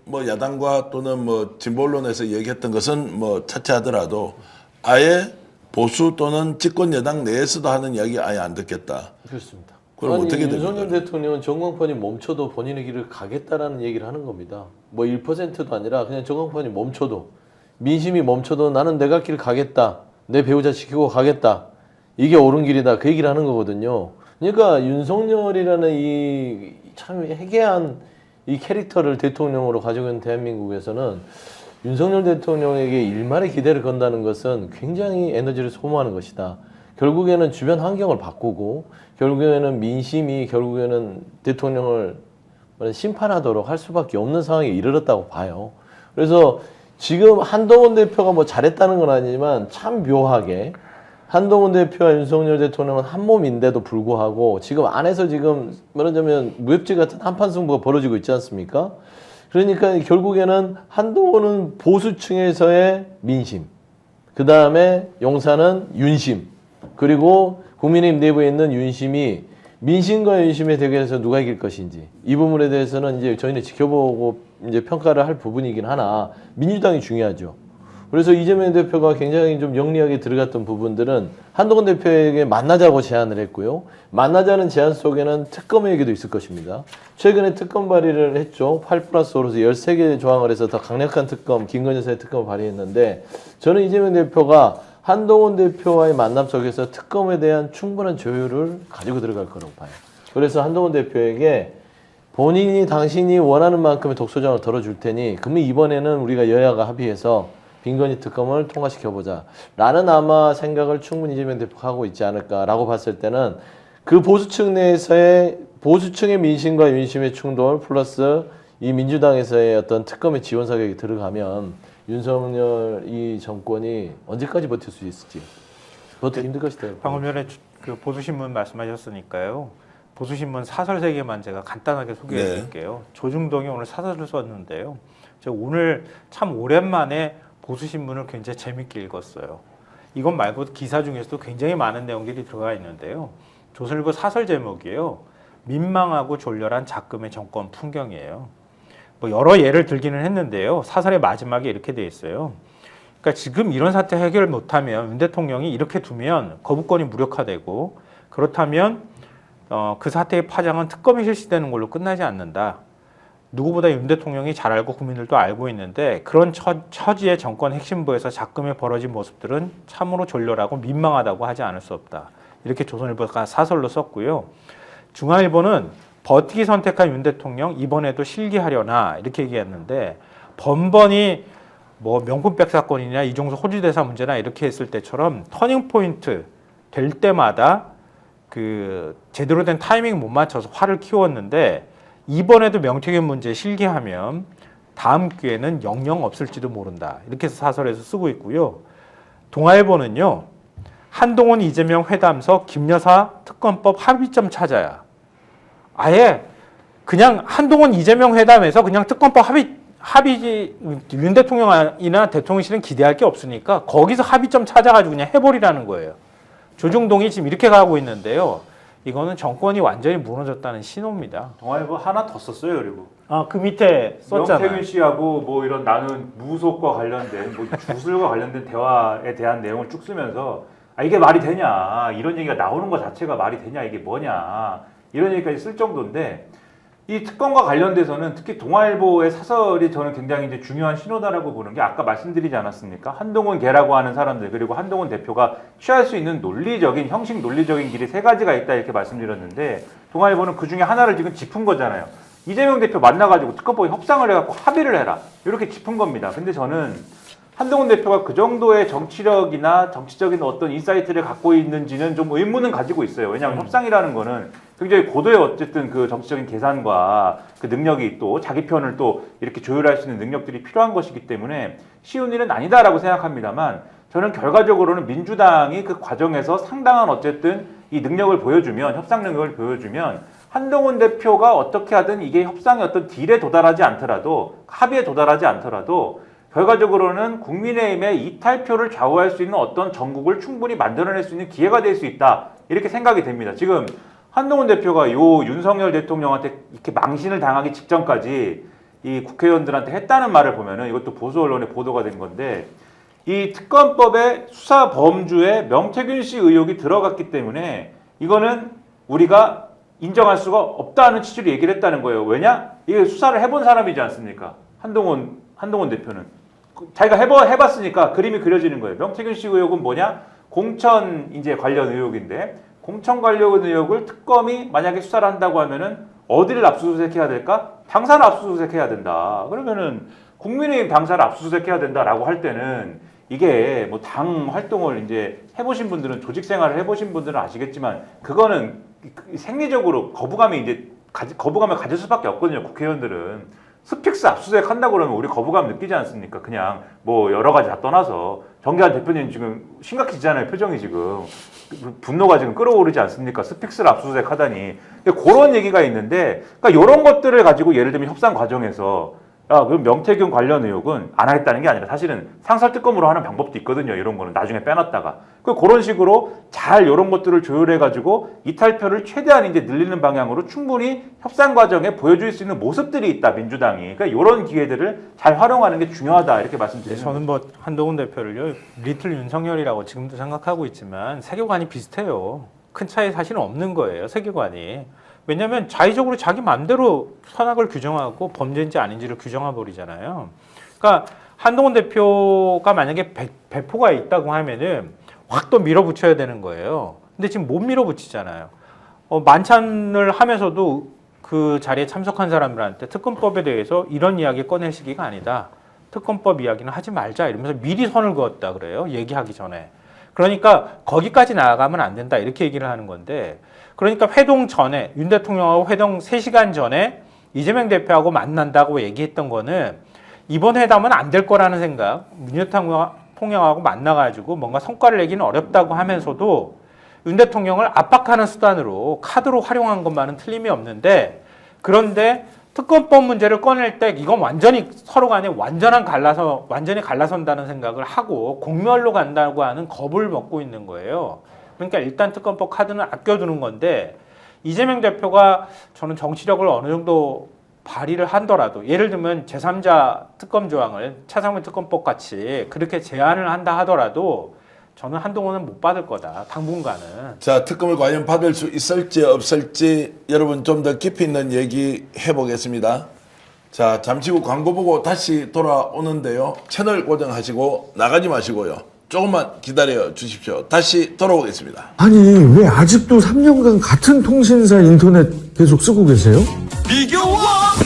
뭐 야당과 또는 뭐 진보 언론에서 얘기했던 것은 뭐 차치하더라도 아예 보수 또는 집권 여당 내에서도 하는 이야기 아예 안 듣겠다. 그렇습니다. 그럼 아니, 어떻게 됩니까? 윤석열 대통령은 전광판이 멈춰도 본인의 길을 가겠다라는 얘기를 하는 겁니다. 뭐 1%도 아니라 그냥 전광판이 멈춰도 민심이 멈춰도 나는 내가 길 가겠다. 내 배우자 지키고 가겠다. 이게 옳은 길이다. 그 얘기를 하는 거거든요. 그러니까 윤석열이라는 이 참 해괴한 이 캐릭터를 대통령으로 가지고 있는 대한민국에서는 윤석열 대통령에게 일말의 기대를 건다는 것은 굉장히 에너지를 소모하는 것이다. 결국에는 주변 환경을 바꾸고 결국에는 민심이 결국에는 대통령을 심판하도록 할 수밖에 없는 상황에 이르렀다고 봐요. 그래서 지금 한동훈 대표가 뭐 잘했다는 건 아니지만 참 묘하게 한동훈 대표와 윤석열 대통령은 한 몸인데도 불구하고 지금 안에서 지금 말하자면 무협지 같은 한판 승부가 벌어지고 있지 않습니까? 그러니까 결국에는 한동훈은 보수층에서의 민심, 그 다음에 용산은 윤심, 그리고 국민의힘 내부에 있는 윤심이 민심과 윤심의 대결에서 누가 이길 것인지 이 부분에 대해서는 이제 저희는 지켜보고 이제 평가를 할 부분이긴 하나 민주당이 중요하죠. 그래서 이재명 대표가 굉장히 좀 영리하게 들어갔던 부분들은 한동훈 대표에게 만나자고 제안을 했고요. 만나자는 제안 속에는 특검 얘기도 있을 것입니다. 최근에 특검 발의를 했죠. 8+5로서 13개 조항을 해서 더 강력한 특검, 김건희 여사의 특검을 발의했는데 저는 이재명 대표가 한동훈 대표와의 만남 속에서 특검에 대한 충분한 조율을 가지고 들어갈 거라고 봐요. 그래서 한동훈 대표에게 본인이 당신이 원하는 만큼의 독소장을 덜어줄 테니 그러면 이번에는 우리가 여야가 합의해서 김건희 특검을 통과시켜보자 라는 아마 생각을 충분히 이재명 대표가 하고 있지 않을까라고 봤을 때는 그 보수층 내에서의 보수층의 민심과 윤심의 충돌 플러스 이 민주당에서의 어떤 특검의 지원 사격이 들어가면 윤석열 이 정권이 언제까지 버틸 수 있을지 그것도 힘들 것이다. 방금 전에 그 보수신문 말씀하셨으니까요. 보수신문 사설 3개만 제가 간단하게 소개해 드릴게요. 조중동이 오늘 사설을 썼는데요. 제가 오늘 참 오랜만에 보수신문을 굉장히 재밌게 읽었어요. 이것 말고도 기사 중에서도 굉장히 많은 내용들이 들어가 있는데요. 조선일보 사설 제목이에요. 민망하고 졸렬한 작금의 정권 풍경이에요. 뭐 여러 예를 들기는 했는데요. 사설의 마지막에 이렇게 돼 있어요. 그러니까 지금 이런 사태 해결 못하면 윤 대통령이 이렇게 두면 거부권이 무력화되고 그렇다면 그 사태의 파장은 특검이 실시되는 걸로 끝나지 않는다. 누구보다 윤 대통령이 잘 알고 국민들도 알고 있는데 그런 처지의 정권 핵심부에서 작금에 벌어진 모습들은 참으로 졸렬하고 민망하다고 하지 않을 수 없다. 이렇게 조선일보가 사설로 썼고요. 중앙일보는 버티기 선택한 윤 대통령 이번에도 실기하려나 이렇게 얘기했는데 번번이 뭐 명품백 사건이냐 이종석 호주 대사 문제나 이렇게 했을 때처럼 터닝 포인트 될 때마다 그 제대로 된 타이밍 못 맞춰서 화를 키웠는데 이번에도 명태균 문제 실기하면 다음 기회는 영영 없을지도 모른다. 이렇게 해서 사설에서 쓰고 있고요. 동아일보는요. 한동훈 이재명 회담서 김여사 특검법 합의점 찾아야. 아예 그냥 한동훈 이재명 회담에서 그냥 특검법 합의 윤 대통령이나 대통령실은 기대할 게 없으니까 거기서 합의점 찾아가지고 그냥 해버리라는 거예요. 조중동이 지금 이렇게 가고 있는데요. 이거는 정권이 완전히 무너졌다는 신호입니다. 동아일보 하나 더 썼어요, 그리고. 그 밑에 썼잖아요. 명태균 씨하고 뭐 이런 나는 무속과 관련된 뭐 주술과 관련된 대화에 대한 내용을 쭉 쓰면서 이게 말이 되냐 이런 얘기가 나오는 것 자체가 말이 되냐 이게 뭐냐 이런 얘기까지 쓸 정도인데 이 특검과 관련돼서는 특히 동아일보의 사설이 저는 굉장히 이제 중요한 신호다라고 보는 게 아까 말씀드리지 않았습니까? 한동훈 개라고 하는 사람들 그리고 한동훈 대표가 취할 수 있는 논리적인 형식 논리적인 길이 세 가지가 있다 이렇게 말씀드렸는데 동아일보는 그 중에 하나를 지금 짚은 거잖아요. 이재명 대표 만나가지고 특검법에 협상을 해갖고 합의를 해라 이렇게 짚은 겁니다. 근데 저는 한동훈 대표가 그 정도의 정치력이나 정치적인 어떤 인사이트를 갖고 있는지는 좀 의문은 가지고 있어요. 왜냐하면 협상이라는 거는 굉장히 고도의 어쨌든 그 정치적인 계산과 그 능력이 또 자기 편을 또 이렇게 조율할 수 있는 능력들이 필요한 것이기 때문에 쉬운 일은 아니다라고 생각합니다만 저는 결과적으로는 민주당이 그 과정에서 상당한 어쨌든 이 능력을 보여주면 협상 능력을 보여주면 한동훈 대표가 어떻게 하든 이게 협상의 어떤 딜에 도달하지 않더라도 합의에 도달하지 않더라도 결과적으로는 국민의힘의 이탈표를 좌우할 수 있는 어떤 정국을 충분히 만들어낼 수 있는 기회가 될 수 있다 이렇게 생각이 됩니다. 지금 한동훈 대표가 요 윤석열 대통령한테 이렇게 망신을 당하기 직전까지 이 국회의원들한테 했다는 말을 보면은 이것도 보수 언론에 보도가 된 건데 이 특검법의 수사 범주에 명태균 씨 의혹이 들어갔기 때문에 이거는 우리가 인정할 수가 없다는 취지로 얘기를 했다는 거예요. 왜냐? 이게 수사를 해본 사람이지 않습니까? 한동훈 대표는. 자기가 해봤으니까 그림이 그려지는 거예요. 명태균 씨 의혹은 뭐냐? 공천 이제 관련 의혹인데 공천 관련 의혹을 특검이 만약에 수사를 한다고 하면은 어디를 압수수색해야 될까? 당사를 압수수색해야 된다. 그러면은 국민의힘 당사를 압수수색해야 된다라고 할 때는 이게 뭐 당 활동을 이제 해보신 분들은 조직 생활을 해보신 분들은 아시겠지만 그거는 생리적으로 거부감을 가질 수밖에 없거든요. 국회의원들은. 스픽스 압수수색 한다고 그러면 우리 거부감 느끼지 않습니까? 그냥 뭐 여러 가지 다 떠나서 정기환 대표님 지금 심각해지잖아요. 표정이 지금. 분노가 지금 끌어오르지 않습니까? 스픽스를 압수수색 하다니. 그런 얘기가 있는데 그러니까 이런 것들을 가지고 예를 들면 협상 과정에서 그럼 명태균 관련 의혹은 안 하겠다는 게 아니라 사실은 상설특검으로 하는 방법도 있거든요. 이런 거는 나중에 빼놨다가. 그런 식으로 잘 이런 것들을 조율해가지고 이탈표를 최대한 이제 늘리는 방향으로 충분히 협상 과정에 보여줄 수 있는 모습들이 있다, 민주당이. 그러니까 이런 기회들을 잘 활용하는 게 중요하다, 이렇게 말씀드립니다. 저는 뭐 한동훈 대표를요, 리틀 윤석열이라고 지금도 생각하고 있지만 세계관이 비슷해요. 큰 차이 사실은 없는 거예요, 세계관이. 왜냐하면 자의적으로 자기 마음대로 선악을 규정하고 범죄인지 아닌지를 규정해 버리잖아요. 그러니까 한동훈 대표가 만약에 배포가 있다고 하면은 확 또 밀어붙여야 되는 거예요. 근데 지금 못 밀어붙이잖아요. 만찬을 하면서도 그 자리에 참석한 사람들한테 특검법에 대해서 이런 이야기 꺼낼 시기가 아니다. 특검법 이야기는 하지 말자 이러면서 미리 선을 그었다 그래요. 얘기하기 전에. 그러니까 거기까지 나아가면 안 된다 이렇게 얘기를 하는 건데 그러니까 회동 전에 윤 대통령하고 회동 3시간 전에 이재명 대표하고 만난다고 얘기했던 거는 이번 회담은 안 될 거라는 생각, 윤 대통령하고 만나가지고 뭔가 성과를 내기는 어렵다고 하면서도 윤 대통령을 압박하는 수단으로 카드로 활용한 것만은 틀림이 없는데 그런데 특검법 문제를 꺼낼 때 이건 완전히 서로 간에 완전히 갈라선다는 생각을 하고 공멸로 간다고 하는 겁을 먹고 있는 거예요. 그러니까 일단 특검법 카드는 아껴두는 건데 이재명 대표가 저는 정치력을 어느 정도 발휘를 하더라도 예를 들면 제3자 특검 조항을 차상위 특검법 같이 그렇게 제안을 한다 하더라도 저는 한동훈은 못 받을 거다. 당분간은. 자, 특검을 과연 받을 수 있을지 없을지 여러분 좀 더 깊이 있는 얘기 해보겠습니다. 자, 잠시 후 광고 보고 다시 돌아오는데요. 채널 고정하시고 나가지 마시고요. 조금만 기다려 주십시오. 다시 돌아오겠습니다. 아니 왜 아직도 3년간 같은 통신사 인터넷 계속 쓰고 계세요?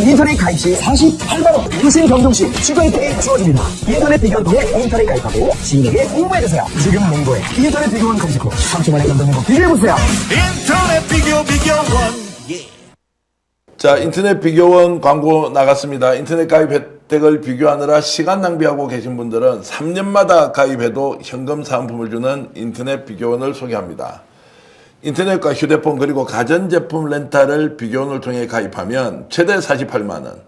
인터넷 가입 시 48만원 무신 변경 시 추가 혜택이 주어집니다. 인터넷 비교원 통해 인터넷 가입하고 시민에게 홍보해주세요. 지금 몽고에 인터넷 비교원 검색 후 3초만에 감동된 거 비교해보세요. 인터넷 비교원. 자, 인터넷 비교원 광고 나갔습니다. 인터넷 가입 혜택을 비교하느라 시간 낭비하고 계신 분들은 3년마다 가입해도 현금 사은품을 주는 인터넷 비교원을 소개합니다. 인터넷과 휴대폰 그리고 가전제품 렌탈을 비교원을 통해 가입하면 최대 48만원,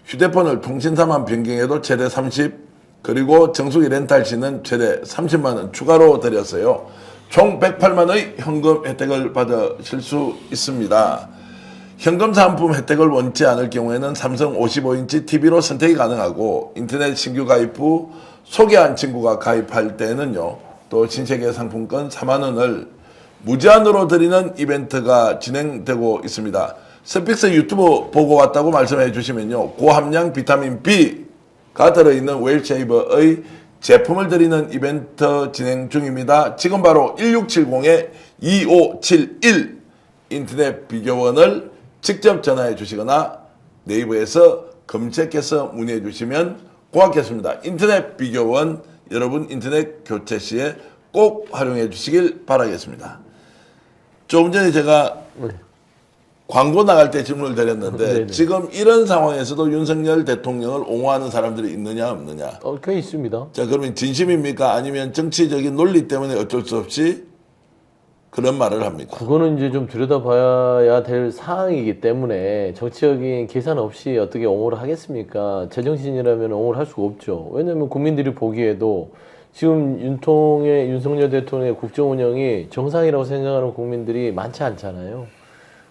휴대폰을 통신사만 변경해도 최대 30, 그리고 정수기 렌탈 시는 최대 30만원 추가로 드렸어요. 총 108만원의 현금 혜택을 받으실 수 있습니다. 현금 사은품 혜택을 원치 않을 경우에는 삼성 55인치 TV로 선택이 가능하고 인터넷 신규 가입 후 소개한 친구가 가입할 때는요. 또 신세계 상품권 4만원을 무제한으로 드리는 이벤트가 진행되고 있습니다. 스픽스 유튜브 보고 왔다고 말씀해 주시면요. 고함량 비타민 B가 들어있는 웰쉐이버의 제품을 드리는 이벤트 진행 중입니다. 지금 바로 1670-2571 인터넷 비교원을 직접 전화해 주시거나 네이버에서 검색해서 문의해 주시면 고맙겠습니다. 인터넷 비교원 여러분 인터넷 교체 시에 꼭 활용해 주시길 바라겠습니다. 조금 전에 제가 광고 나갈 때 질문을 드렸는데 지금 이런 상황에서도 윤석열 대통령을 옹호하는 사람들이 있느냐 없느냐? 꽤 있습니다. 자, 그러면 진심입니까? 아니면 정치적인 논리 때문에 어쩔 수 없이 그런 말을 합니까? 그거는 이제 좀 들여다봐야 될 사항이기 때문에 정치적인 계산 없이 어떻게 옹호를 하겠습니까? 제정신이라면 옹호를 할 수가 없죠. 왜냐하면 국민들이 보기에도 지금 윤석열 대통령의 국정 운영이 정상이라고 생각하는 국민들이 많지 않잖아요.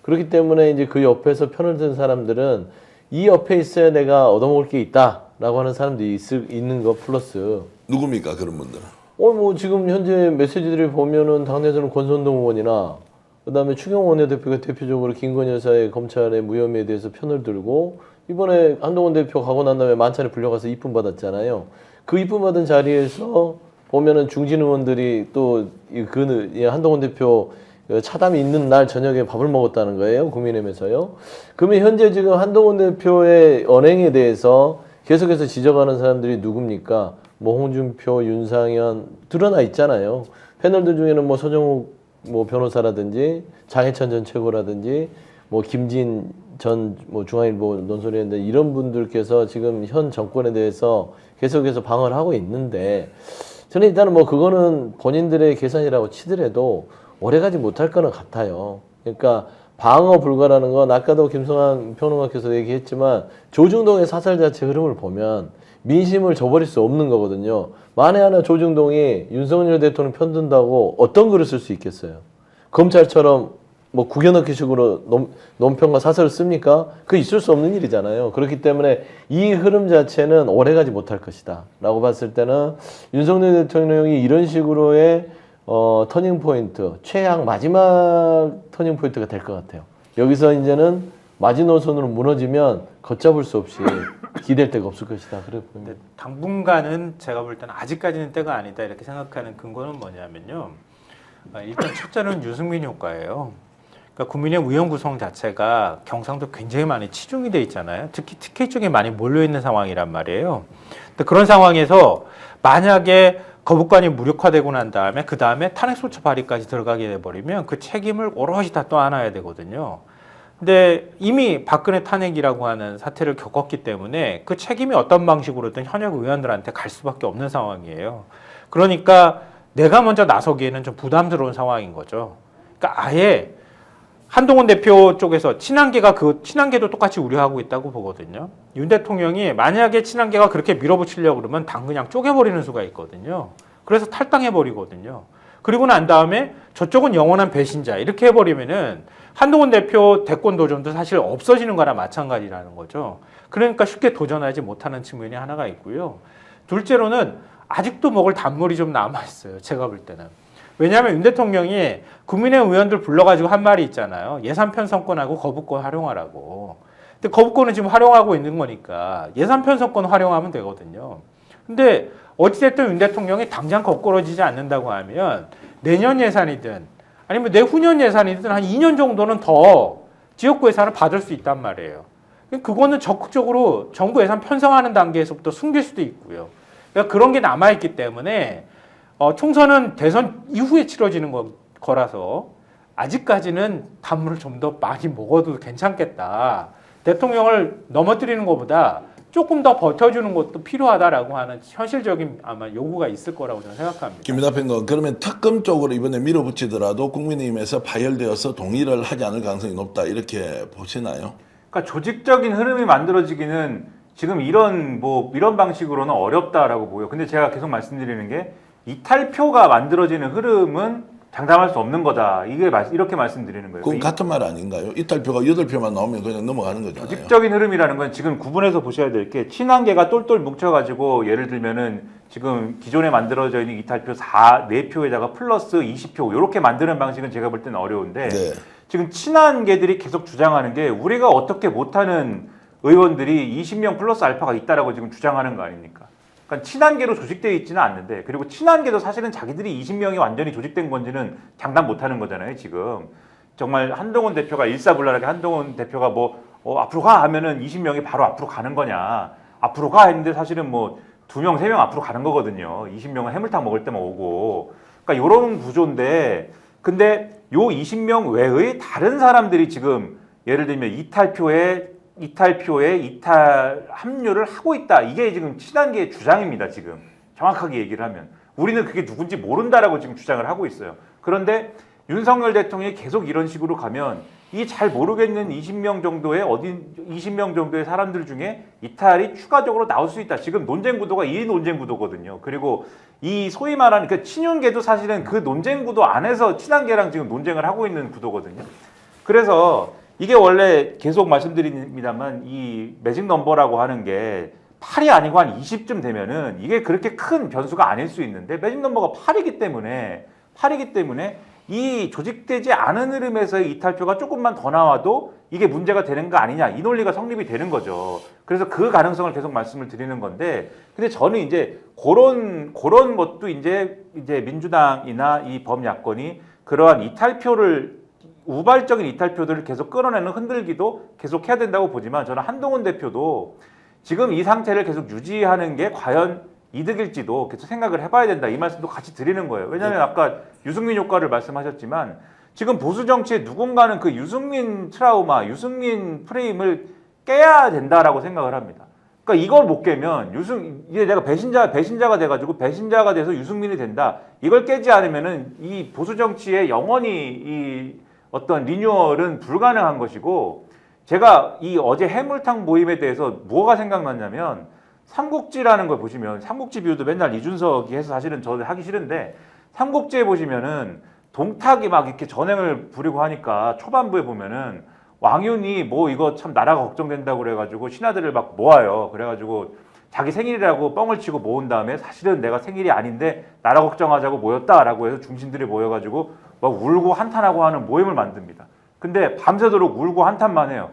그렇기 때문에 이제 그 옆에서 편을 든 사람들은 이 옆에 있어야 내가 얻어먹을 게 있다라고 하는 사람들이 있는 거 플러스 누굽니까 그런 분들은? 뭐 지금 현재 메시지들을 보면은 당내에서는 권선동 의원이나 그다음에 추경호 원내대표가 대표적으로 김건희 여사의 검찰의 무혐의에 대해서 편을 들고 이번에 한동훈 대표 가고 난 다음에 만찬에 불려가서 이쁨 받았잖아요. 그 이쁨 받은 자리에서 보면은 중진 의원들이 또 한동훈 대표 차담이 있는 날 저녁에 밥을 먹었다는 거예요. 국민의힘에서요. 그러면 현재 지금 한동훈 대표의 언행에 대해서 계속해서 지적하는 사람들이 누굽니까? 뭐 홍준표, 윤상현 드러나 있잖아요. 패널들 중에는 뭐 서정욱 뭐 변호사라든지 장해찬 전 최고라든지 뭐 김진 전 뭐 중앙일보 논설위원들 이런 분들께서 지금 현 정권에 대해서 계속해서 방어를 하고 있는데 저는 일단은 뭐 그거는 본인들의 계산이라고 치더라도 오래가지 못할 거는 같아요. 그러니까 방어 불가라는 건 아까도 김성환 평론가께서 얘기했지만 조중동의 사설 자체 흐름을 보면 민심을 저버릴 수 없는 거거든요. 만에 하나 조중동이 윤석열 대통령 편든다고 어떤 글을 쓸 수 있겠어요? 검찰처럼 뭐 구겨넣기 식으로 논평과 사설을 씁니까? 그거 있을 수 없는 일이잖아요. 그렇기 때문에 이 흐름 자체는 오래가지 못할 것이다 라고 봤을 때는 윤석열 대통령이 이런 식으로의 터닝포인트, 최악 마지막 터닝포인트가 될 것 같아요. 여기서 이제는 마지노선으로 무너지면 걷잡을 수 없이 기댈 데가 없을 것이다. 그래 보입니다. 당분간은 제가 볼 때는 아직까지는 때가 아니다 이렇게 생각하는 근거는 뭐냐면요. 일단 첫째는 유승민 효과예요. 그러니까 국민의힘 의원 구성 자체가 경상도 굉장히 많이 치중이 돼 있잖아요. 특히 TK 쪽에 많이 몰려 있는 상황이란 말이에요. 근데 그런 상황에서 만약에 거부권이 무력화되고 난 다음에 그 다음에 탄핵소추 발의까지 들어가게 돼버리면 그 책임을 오롯이 다 떠안아야 되거든요. 근데 이미 박근혜 탄핵이라고 하는 사태를 겪었기 때문에 그 책임이 어떤 방식으로든 현역 의원들한테 갈 수밖에 없는 상황이에요. 그러니까 내가 먼저 나서기에는 좀 부담스러운 상황인 거죠. 그러니까 아예 한동훈 대표 쪽에서 친한계가 그 친한계도 똑같이 우려하고 있다고 보거든요. 윤 대통령이 만약에 친한계가 그렇게 밀어붙이려고 그러면 당 그냥 쪼개버리는 수가 있거든요. 그래서 탈당해버리거든요. 그리고 난 다음에 저쪽은 영원한 배신자 이렇게 해버리면은 한동훈 대표 대권 도전도 사실 없어지는 거나 마찬가지라는 거죠. 그러니까 쉽게 도전하지 못하는 측면이 하나가 있고요. 둘째로는 아직도 먹을 단물이 좀 남아있어요. 제가 볼 때는. 왜냐하면 윤 대통령이 국민의힘 의원들 불러가지고 한 말이 있잖아요. 예산 편성권하고 거부권 활용하라고. 근데 거부권은 지금 활용하고 있는 거니까 예산 편성권 활용하면 되거든요. 근데 어찌됐든 윤 대통령이 당장 거꾸러지지 않는다고 하면 내년 예산이든 아니면 내후년 예산이든 한 2년 정도는 더 지역구 예산을 받을 수 있단 말이에요. 그거는 적극적으로 정부 예산 편성하는 단계에서부터 숨길 수도 있고요. 그러니까 그런 게 남아있기 때문에 총선은 대선 이후에 치러지는 거라서 아직까지는 단물을 좀 더 많이 먹어도 괜찮겠다. 대통령을 넘어뜨리는 것보다 조금 더 버텨주는 것도 필요하다라고 하는 현실적인 아마 요구가 있을 거라고 저는 생각합니다. 김민하 평론, 그러면 특검 쪽으로 이번에 밀어붙이더라도 국민의힘에서 파열되어서 동의를 하지 않을 가능성이 높다 이렇게 보시나요? 그러니까 조직적인 흐름이 만들어지기는 지금 이런 방식으로는 어렵다라고 보여요. 근데 제가 계속 말씀드리는 게 이탈표가 만들어지는 흐름은 장담할 수 없는 거다. 이렇게 말씀드리는 거예요. 그건 같은 말 아닌가요? 이탈표가 8표만 나오면 그냥 넘어가는 거잖아요. 조직적인 흐름이라는 건 지금 구분해서 보셔야 될 게 친한계가 똘똘 뭉쳐가지고 예를 들면은 지금 기존에 만들어져 있는 이탈표 4표에다가 플러스 20표 이렇게 만드는 방식은 제가 볼 때는 어려운데 네. 지금 친한계들이 계속 주장하는 게 우리가 어떻게 못하는 의원들이 20명 플러스 알파가 있다라고 지금 주장하는 거 아닙니까? 그러니까 친한계로 조직되어 있지는 않는데 그리고 친한계도 사실은 자기들이 20명이 완전히 조직된 건지는 장담 못하는 거잖아요. 지금 정말 한동훈 대표가 일사불란하게 한동훈 대표가 뭐 앞으로 가 하면은 20명이 바로 앞으로 가는 거냐? 앞으로 가 했는데 사실은 뭐 2명, 3명 앞으로 가는 거거든요. 20명은 해물탕 먹을 때만 오고. 그러니까 이런 구조인데 근데 요 20명 외의 다른 사람들이 지금 예를 들면 이탈표에 이탈 합류를 하고 있다. 이게 지금 친한계의 주장입니다. 지금 정확하게 얘기를 하면 우리는 그게 누군지 모른다라고 지금 주장을 하고 있어요. 그런데 윤석열 대통령이 계속 이런 식으로 가면 이 잘 모르겠는 20명 정도의 사람들 중에 이탈이 추가적으로 나올 수 있다. 지금 논쟁 구도가 이 논쟁 구도거든요. 그리고 이 소위 말하는 그 친윤계도 사실은 그 논쟁 구도 안에서 친한계랑 지금 논쟁을 하고 있는 구도거든요. 그래서 이게 원래 계속 말씀드립니다만 이 매직 넘버라고 하는 게 8이 아니고 한 20쯤 되면은 이게 그렇게 큰 변수가 아닐 수 있는데 매직 넘버가 8이기 때문에 이 조직되지 않은 흐름에서의 이탈표가 조금만 더 나와도 이게 문제가 되는 거 아니냐 이 논리가 성립이 되는 거죠. 그래서 그 가능성을 계속 말씀을 드리는 건데 근데 저는 이제 그런 것도 이제 민주당이나 이 범야권이 그러한 이탈표를 우발적인 이탈표들을 계속 끌어내는 흔들기도 계속 해야 된다고 보지만 저는 한동훈 대표도 지금 이 상태를 계속 유지하는 게 과연 이득일지도 계속 생각을 해봐야 된다. 이 말씀도 같이 드리는 거예요. 왜냐하면 아까 유승민 효과를 말씀하셨지만 지금 보수 정치에 누군가는 그 유승민 트라우마, 유승민 프레임을 깨야 된다라고 생각을 합니다. 그러니까 이걸 못 깨면 이제 내가 배신자가 돼가지고 배신자가 돼서 유승민이 된다. 이걸 깨지 않으면은 이 보수 정치에 영원히 이 어떤 리뉴얼은 불가능한 것이고 제가 이 어제 해물탕 모임에 대해서 뭐가 생각났냐면 삼국지라는 걸 보시면 삼국지 비유도 맨날 이준석이 해서 사실은 저는 하기 싫은데 삼국지에 보시면은 동탁이 막 이렇게 전횡을 부리고 하니까 초반부에 보면은 왕윤이 뭐 이거 참 나라가 걱정된다고 그래가지고 신하들을 막 모아요. 그래가지고 자기 생일이라고 뻥을 치고 모은 다음에 사실은 내가 생일이 아닌데 나라 걱정하자고 모였다라고 해서 중신들이 모여가지고 막 울고 한탄하고 하는 모임을 만듭니다. 근데 밤새도록 울고 한탄만 해요.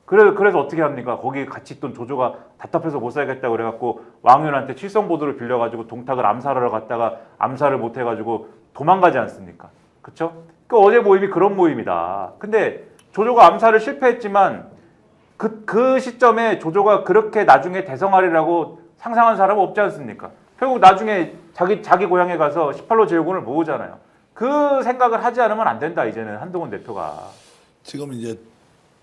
그래서 어떻게 합니까? 거기 같이 있던 조조가 답답해서 못 살겠다고 그래갖고 왕윤한테 칠성보도를 빌려가지고 동탁을 암살하러 갔다가 암살을 못 해가지고 도망가지 않습니까? 그쵸? 그 어제 모임이 그런 모임이다. 근데 조조가 암살을 실패했지만 그 시점에 조조가 그렇게 나중에 대성하리라고 상상한 사람은 없지 않습니까? 결국 나중에 자기 고향에 가서 18로 제후군을 모으잖아요. 그 생각을 하지 않으면 안 된다. 이제는 한동훈 대표가. 지금 이제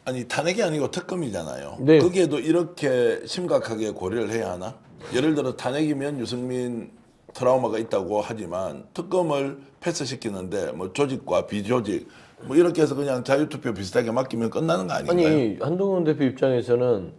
아니 탄핵이 아니고 특검이잖아요. 네. 거기에도 이렇게 심각하게 고려를 해야 하나? 예를 들어 탄핵이면 유승민 트라우마가 있다고 하지만 특검을 패스시키는데 뭐 조직과 비조직 뭐 이렇게 해서 그냥 자유투표 비슷하게 맡기면 끝나는 거 아닌가요? 아니 한동훈 대표 입장에서는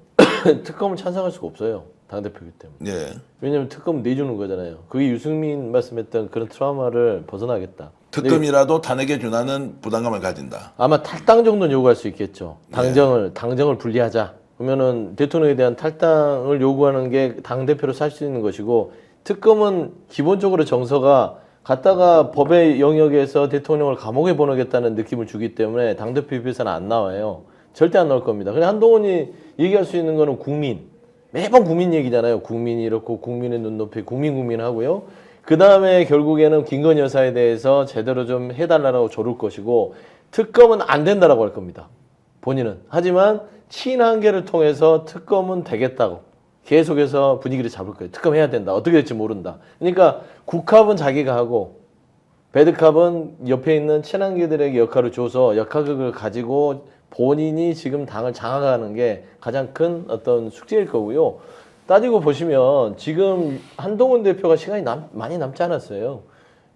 특검을 찬성할 수가 없어요. 당대표이기 때문에. 예. 왜냐하면 특검 내주는 거잖아요. 그게 유승민 말씀했던 그런 트라우마를 벗어나겠다. 특검이라도 탄핵에 준하는 부담감을 가진다. 아마 탈당 정도는 요구할 수 있겠죠. 당정을 분리하자. 그러면은 대통령에 대한 탈당을 요구하는 게 당대표로 살 수 있는 것이고 특검은 기본적으로 정서가 갔다가 법의 영역에서 대통령을 감옥에 보내겠다는 느낌을 주기 때문에 당대표 입에서는 안 나와요. 절대 안 나올 겁니다. 그냥 한동훈이 얘기할 수 있는 거는 국민. 매번 국민 얘기잖아요. 국민이 이렇고 국민의 눈높이 국민 하고요. 그 다음에 결국에는 김건희 여사에 대해서 제대로 좀 해달라고 조를 것이고 특검은 안 된다라고 할 겁니다. 본인은. 하지만 친한계를 통해서 특검은 되겠다고 계속해서 분위기를 잡을 거예요. 특검해야 된다. 어떻게 될지 모른다. 그러니까 국합은 자기가 하고 배드캅은 옆에 있는 친한계들에게 역할을 줘서 역할극을 가지고 본인이 지금 당을 장악하는 게 가장 큰 어떤 숙제일 거고요. 따지고 보시면 지금 한동훈 대표가 시간이 많이 남지 않았어요.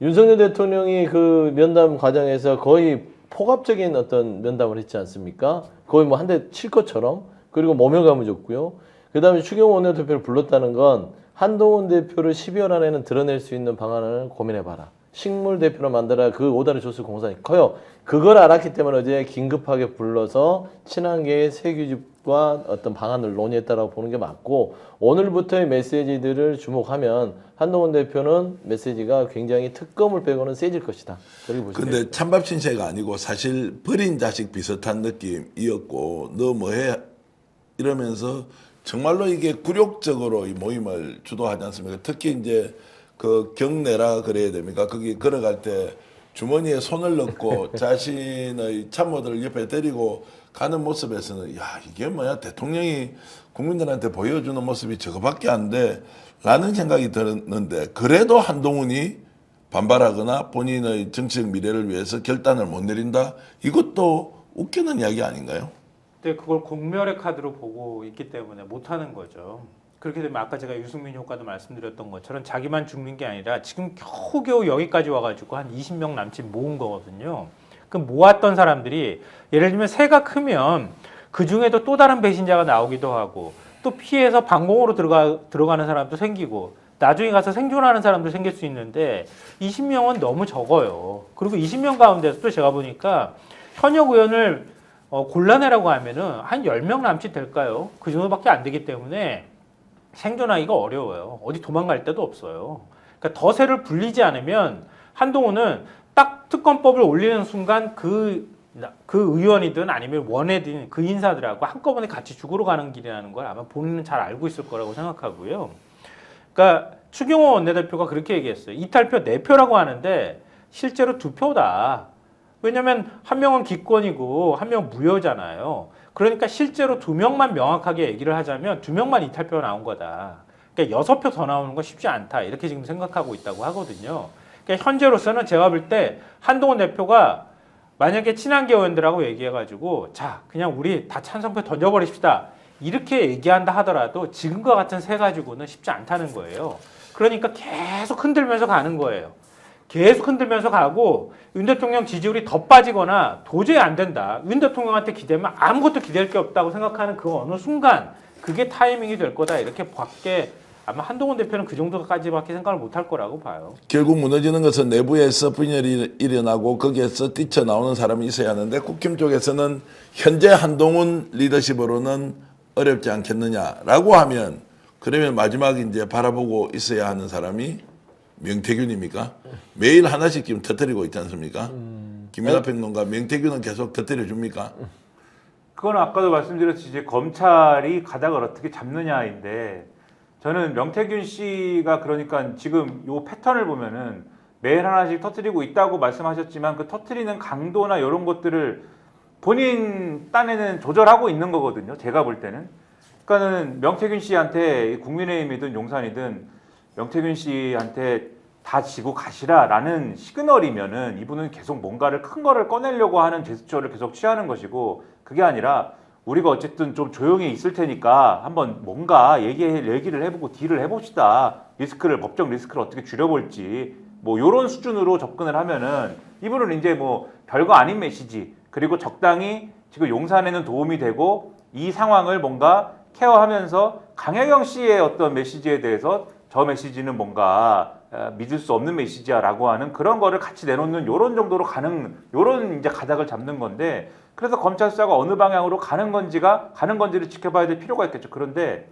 윤석열 대통령이 그 면담 과정에서 거의 폭압적인 어떤 면담을 했지 않습니까? 거의 뭐 한 대 칠 것처럼. 그리고 모멸감을 줬고요. 그 다음에 추경호 원내대표를 불렀다는 건 한동훈 대표를 12월 안에는 드러낼 수 있는 방안을 고민해봐라. 식물 대표로 만들어야 그 5단을 줬을 공산이 커요. 그걸 알았기 때문에 어제 긴급하게 불러서 친환경의 새 규집과 어떤 방안을 논의했다라고 보는 게 맞고, 오늘부터의 메시지들을 주목하면 한동훈 대표는 메시지가 굉장히 특검을 빼고는 세질 것이다. 그렇게 보시면 근데 됩니다. 찬밥 신세가 아니고 사실 버린 자식 비슷한 느낌이었고, 너 뭐해 이러면서 정말로 이게 굴욕적으로 이 모임을 주도하지 않습니까? 특히 이제 그 경내라 그래야 됩니까? 거기 걸어갈 때 주머니에 손을 넣고 자신의 참모들을 옆에 데리고 가는 모습에서는, 야, 이게 뭐야, 대통령이 국민들한테 보여주는 모습이 저거밖에 안 돼 라는 생각이 들었는데, 그래도 한동훈이 반발하거나 본인의 정치적 미래를 위해서 결단을 못 내린다, 이것도 웃기는 이야기 아닌가요? 근데 그걸 공멸의 카드로 보고 있기 때문에 못하는 거죠. 그렇게 되면 아까 제가 유승민 효과도 말씀드렸던 것처럼 자기만 죽는 게 아니라 지금 겨우겨우 여기까지 와가지고 한 20명 남짓 모은 거거든요. 그 모았던 사람들이 예를 들면 새가 크면 그 중에도 또 다른 배신자가 나오기도 하고, 또 피해서 방공으로 들어가는 사람도 생기고, 나중에 가서 생존하는 사람도 생길 수 있는데 20명은 너무 적어요. 그리고 20명 가운데서 또 제가 보니까 현역 의원을 골라내라고 하면은 한 10명 남짓 될까요? 그 정도밖에 안 되기 때문에 생존하기가 어려워요. 어디 도망갈 데도 없어요. 그러니까 더 새를 불리지 않으면 한동훈은 딱 특검법을 올리는 순간 그 의원이든 아니면 원외든 그 인사들하고 한꺼번에 같이 죽으러 가는 길이라는 걸 아마 본인은 잘 알고 있을 거라고 생각하고요. 그러니까 추경호 원내대표가 그렇게 얘기했어요. 이탈표 4표라고 하는데 실제로 2표다. 왜냐면 한 명은 기권이고 한 명은 무효잖아요. 그러니까 실제로 2명만 명확하게 얘기를 하자면 2명만 이탈표가 나온 거다. 그러니까 6표 더 나오는 건 쉽지 않다. 이렇게 지금 생각하고 있다고 하거든요. 그러니까 현재로서는 제가 볼 때 한동훈 대표가 만약에 친한계 의원들하고 얘기해가지고 자, 그냥 우리 다 찬성표 던져버립시다. 이렇게 얘기한다 하더라도 지금과 같은 새 가지고는 쉽지 않다는 거예요. 그러니까 계속 흔들면서 가는 거예요. 계속 흔들면서 가고, 윤 대통령 지지율이 더 빠지거나 도저히 안 된다, 윤 대통령한테 기대면 아무것도 기댈 게 없다고 생각하는 그 어느 순간 그게 타이밍이 될 거다, 이렇게 밖에 아마 한동훈 대표는 그 정도까지밖에 생각을 못할 거라고 봐요. 결국 무너지는 것은 내부에서 분열이 일어나고 거기에서 뛰쳐나오는 사람이 있어야 하는데, 국힘 쪽에서는 현재 한동훈 리더십으로는 어렵지 않겠느냐라고 하면, 그러면 마지막에 이제 바라보고 있어야 하는 사람이 명태균입니까? 매일 하나씩 지금 터뜨리고 있지 않습니까? 김연아 평론가, 명태균은 계속 터뜨려 줍니까? 그건 아까도 말씀드렸듯이 이제 검찰이 가닥을 어떻게 잡느냐인데, 저는 명태균 씨가 그러니까 지금 요 패턴을 보면은 매일 하나씩 터뜨리고 있다고 말씀하셨지만 그 터뜨리는 강도나 이런 것들을 본인 딴에는 조절하고 있는 거거든요. 제가 볼 때는. 그러니까는 명태균 씨한테 국민의힘이든 용산이든 명태균 씨한테 다 지고 가시라라는 시그널이면은 이분은 계속 뭔가를 큰 거를 꺼내려고 하는 제스처를 계속 취하는 것이고, 그게 아니라 우리가 어쨌든 좀 조용히 있을 테니까 한번 뭔가 얘기를 해보고 딜을 해봅시다. 법적 리스크를 어떻게 줄여볼지, 뭐 요런 수준으로 접근을 하면은 이분은 이제 뭐 별거 아닌 메시지, 그리고 적당히 지금 용산에는 도움이 되고 이 상황을 뭔가 케어하면서 강혜경 씨의 어떤 메시지에 대해서 저 메시지는 뭔가 믿을 수 없는 메시지야 라고 하는 그런 거를 같이 내놓는 요런 정도로 요런 이제 가닥을 잡는 건데, 그래서 검찰 수사가 어느 방향으로 가는 건지를 지켜봐야 될 필요가 있겠죠. 그런데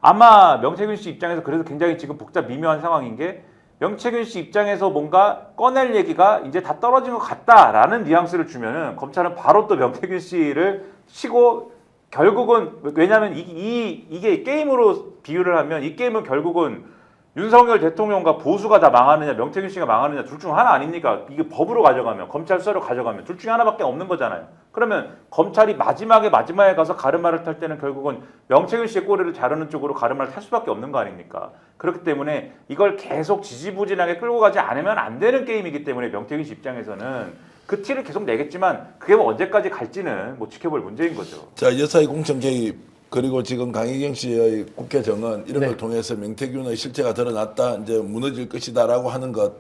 아마 명태균 씨 입장에서 그래서 굉장히 지금 미묘한 상황인 게, 명태균 씨 입장에서 뭔가 꺼낼 얘기가 이제 다 떨어진 것 같다라는 뉘앙스를 주면은 검찰은 바로 또 명태균 씨를 치고, 결국은 왜냐하면 이게 게임으로 비유를 하면 이 게임은 결국은 윤석열 대통령과 보수가 다 망하느냐 명태균 씨가 망하느냐 둘 중 하나 아닙니까? 이게 법으로 가져가면, 검찰 수사로 가져가면 둘 중에 하나밖에 없는 거잖아요. 그러면 검찰이 마지막에 가서 가르마를 탈 때는 결국은 명태균 씨의 꼬리를 자르는 쪽으로 가르마를 탈 수밖에 없는 거 아닙니까? 그렇기 때문에 이걸 계속 지지부진하게 끌고 가지 않으면 안 되는 게임이기 때문에 명태균 씨 입장에서는 그 티를 계속 내겠지만 그게 뭐 언제까지 갈지는 뭐 지켜볼 문제인 거죠. 자, 여사의 공천 개입, 그리고 지금 강희경 씨의 국회 정언, 이런 걸 통해서 명태균의 실체가 드러났다, 이제 무너질 것이다라고 하는 것,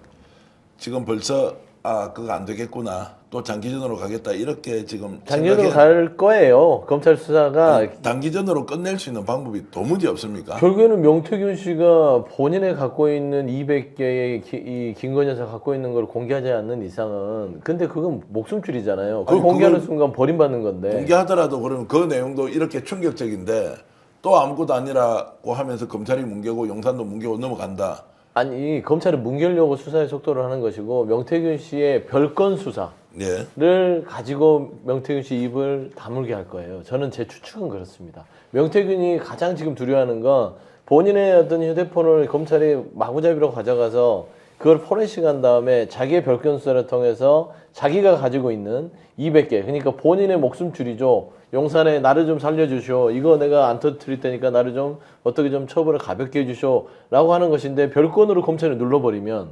지금 벌써 그거 안 되겠구나, 또 장기전으로 가겠다 이렇게 지금 장기전으로 갈 거예요. 검찰 수사가 단기전으로 끝낼 수 있는 방법이 도무지 없습니까? 결국에는 명태균 씨가 본인이 갖고 있는 200개의 이 김건희 여사 갖고 있는 걸 공개하지 않는 이상은 근데 그건 목숨줄이잖아요. 그걸 아니, 공개하는 그걸 순간 버림받는 건데. 공개하더라도 그러면 그 내용도 이렇게 충격적인데 또 아무것도 아니라고 하면서 검찰이 뭉개고 용산도 뭉개고 넘어간다. 아니 검찰은 뭉개려고 수사의 속도를 하는 것이고 명태균 씨의 별건 수사를 예. 가지고 명태균 씨 입을 다물게 할 거예요. 저는 제 추측은 그렇습니다. 명태균이 가장 지금 두려워하는 건 본인의 어떤 휴대폰을 검찰이 마구잡이로 가져가서 그걸 포렌식한 다음에 자기의 별건 수사를 통해서 자기가 가지고 있는 200개 그러니까 본인의 목숨줄이죠. 용산에 나를 좀 살려주시오. 이거 내가 안 터뜨릴 테니까 나를 좀 어떻게 좀 처벌을 가볍게 해주시오. 라고 하는 것인데 별건으로 검찰이 눌러버리면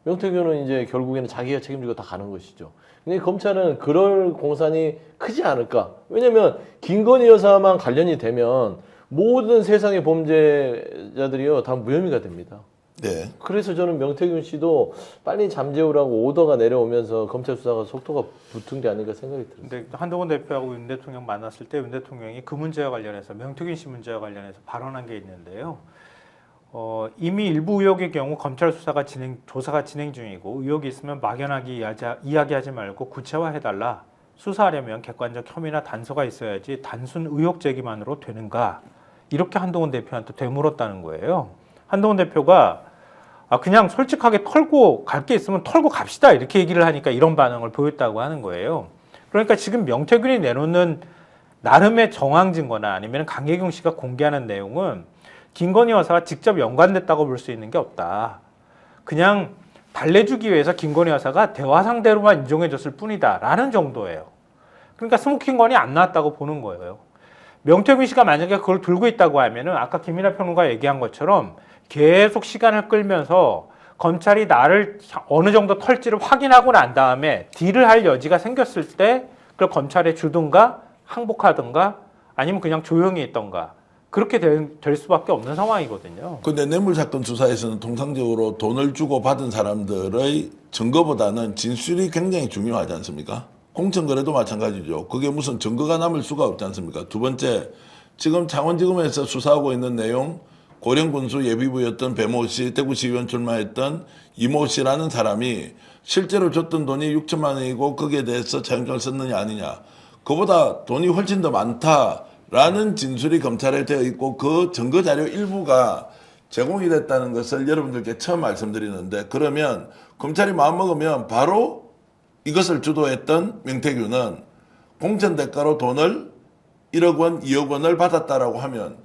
명태균은 이제 결국에는 자기가 책임지고 다 가는 것이죠. 근데 검찰은 그럴 공산이 크지 않을까. 왜냐면 김건희 여사만 관련이 되면 모든 세상의 범죄자들이요 다 무혐의가 됩니다. 네. 그래서 저는 명태균 씨도 빨리 잠재우라고 오더가 내려오면서 검찰 수사가 속도가 붙은 게 아닌가 생각이 들어요. 근데 한동훈 대표하고 윤 대통령 만났을 때 윤 대통령이 그 문제와 관련해서 명태균 씨 문제와 관련해서 발언한 게 있는데요. 이미 일부 의혹의 경우 검찰 조사가 진행 중이고 의혹이 있으면 막연하게 이야기하지 말고 구체화해달라. 수사하려면 객관적 혐의나 단서가 있어야지 단순 의혹 제기만으로 되는가. 이렇게 한동훈 대표한테 되물었다는 거예요. 한동훈 대표가 그냥 솔직하게 털고 갈 게 있으면 털고 갑시다 이렇게 얘기를 하니까 이런 반응을 보였다고 하는 거예요. 그러니까 지금 명태균이 내놓는 나름의 정황 증거나 아니면 강혜경 씨가 공개하는 내용은 김건희 여사와 직접 연관됐다고 볼 수 있는 게 없다. 그냥 달래주기 위해서 김건희 여사가 대화 상대로만 인정해줬을 뿐이다 라는 정도예요. 그러니까 스모킹건이 안 나왔다고 보는 거예요. 명태균 씨가 만약에 그걸 들고 있다고 하면은 아까 김민하 평론가 얘기한 것처럼 계속 시간을 끌면서 검찰이 나를 어느 정도 털지를 확인하고 난 다음에 딜을 할 여지가 생겼을 때 그걸 검찰에 주든가 항복하든가 아니면 그냥 조용히 있던가 그렇게 될 수밖에 없는 상황이거든요. 근데 뇌물사건 수사에서는 통상적으로 돈을 주고 받은 사람들의 증거보다는 진술이 굉장히 중요하지 않습니까? 공천거래도 마찬가지죠. 그게 무슨 증거가 남을 수가 없지 않습니까? 두 번째, 지금 창원지검에서 수사하고 있는 내용 고령군수 예비부였던 배모 씨, 대구시의원 출마했던 이모 씨라는 사람이 실제로 줬던 돈이 6천만 원이고 거기에 대해서 차용증을 썼느냐 아니냐. 그보다 돈이 훨씬 더 많다라는 진술이 검찰에 되어 있고 그 증거자료 일부가 제공이 됐다는 것을 여러분들께 처음 말씀드리는데 그러면 검찰이 마음먹으면 바로 이것을 주도했던 명태균은 공천 대가로 돈을 1억 원, 2억 원을 받았다라고 하면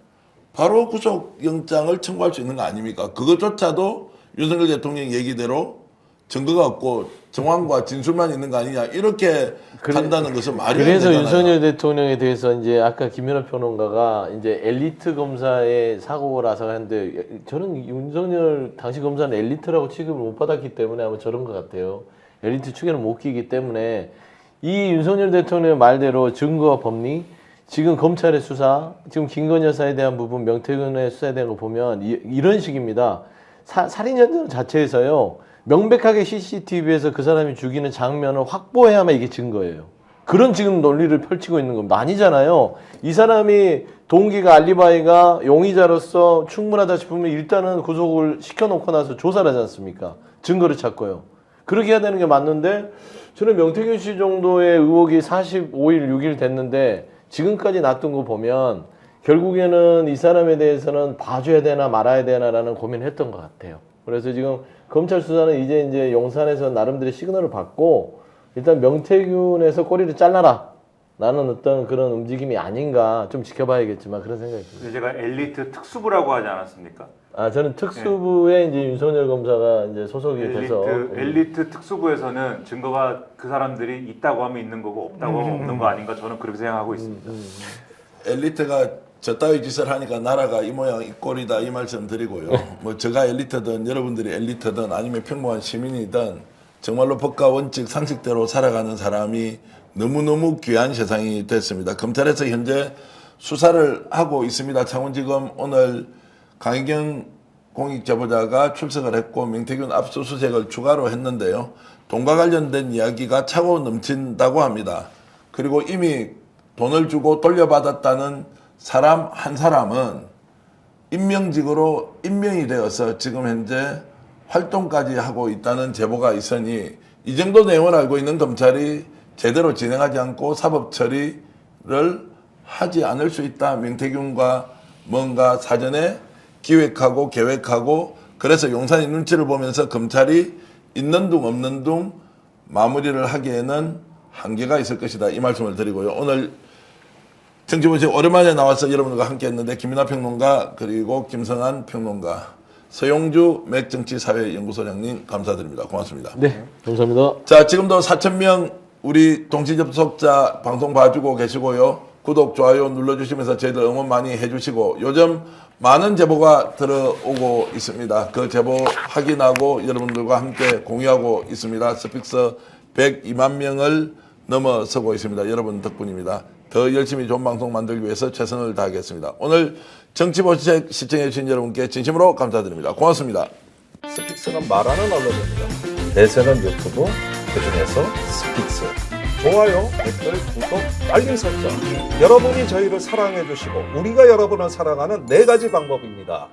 바로 구속영장을 청구할 수 있는 거 아닙니까? 그것조차도 윤석열 대통령 얘기대로 증거가 없고 정황과 진술만 있는 거 아니냐 이렇게 한다는 것은 말이 안 되잖아요. 그래서 윤석열 대통령에 대해서 이제 아까 김민하 평론가가 이제 엘리트 검사의 사고라서 하는데 저는 윤석열 당시 검사는 엘리트라고 취급을 못 받았기 때문에 아마 저런 것 같아요. 엘리트 축에는 못 끼기 때문에 이 윤석열 대통령의 말대로 증거와 법리 지금 검찰의 수사, 지금 김건희 여사에 대한 부분, 명태균의 수사에 대한 거 보면 이런 식입니다. 살인 현장 자체에서요. 명백하게 CCTV에서 그 사람이 죽이는 장면을 확보해야만 이게 증거예요. 그런 지금 논리를 펼치고 있는 겁니다. 아니잖아요. 이 사람이 동기가 알리바이가 용의자로서 충분하다 싶으면 일단은 구속을 시켜놓고 나서 조사를 하지 않습니까? 증거를 찾고요. 그렇게 해야 되는 게 맞는데 저는 명태균 씨 정도의 의혹이 45일, 6일 됐는데 지금까지 놔둔 거 보면 결국에는 이 사람에 대해서는 봐줘야 되나 말아야 되나라는 고민을 했던 것 같아요. 그래서 지금 검찰 수사는 이제 용산에서 나름대로 시그널을 받고 일단 명태균에서 꼬리를 잘라라 라는 어떤 그런 움직임이 아닌가 좀 지켜봐야겠지만 그런 생각이 듭니다. 제가 엘리트 특수부라고 하지 않았습니까? 저는 특수부에 이제 윤석열 검사가 이제 소속이 돼서 엘리트 특수부에서는 증거가 그 사람들이 있다고 하면 있는 거고 없다고 하면 없는 거 아닌가 저는 그렇게 생각하고 있습니다. 엘리트가 저 따위 짓을 하니까 나라가 이 모양 이 꼴이다 이 말씀 드리고요. 뭐 제가 엘리트든 여러분들이 엘리트든 아니면 평범한 시민이든 정말로 법과 원칙 상식대로 살아가는 사람이 너무너무 귀한 세상이 됐습니다. 검찰에서 현재 수사를 하고 있습니다. 창원지검 오늘 강혜경 공익제보자가 출석을 했고 명태균 압수수색을 추가로 했는데요. 돈과 관련된 이야기가 차고 넘친다고 합니다. 그리고 이미 돈을 주고 돌려받았다는 사람 한 사람은 임명직으로 임명이 되어서 지금 현재 활동까지 하고 있다는 제보가 있으니 이 정도 내용을 알고 있는 검찰이 제대로 진행하지 않고 사법 처리를 하지 않을 수 있다. 명태균과 뭔가 사전에 기획하고 계획하고 그래서 용산의 눈치를 보면서 검찰이 있는 둥 없는 둥 마무리를 하기에는 한계가 있을 것이다. 이 말씀을 드리고요. 오늘 정치본식 오랜만에 나와서 여러분들과 함께 했는데 김민하 평론가 그리고 김성한 평론가 서용주 맥정치사회연구소장님 감사드립니다. 고맙습니다. 네, 감사합니다. 자, 지금도 4,000명 우리 동시접속자 방송 봐주고 계시고요. 구독, 좋아요 눌러주시면서 저희들 응원 많이 해주시고 요즘 많은 제보가 들어오고 있습니다. 그 제보 확인하고 여러분들과 함께 공유하고 있습니다. 스픽서 102만 명을 넘어서고 있습니다. 여러분 덕분입니다. 더 열심히 좋은 방송 만들기 위해서 최선을 다하겠습니다. 오늘 정치본색 시청해주신 여러분께 진심으로 감사드립니다. 고맙습니다. 스픽스는 말하는 언론입니다. 대세는 유튜브, 그중에서 스픽스. 좋아요, 댓글, 구독, 알림 설정. 여러분이 저희를 사랑해 주시고 우리가 여러분을 사랑하는 4가지 방법입니다.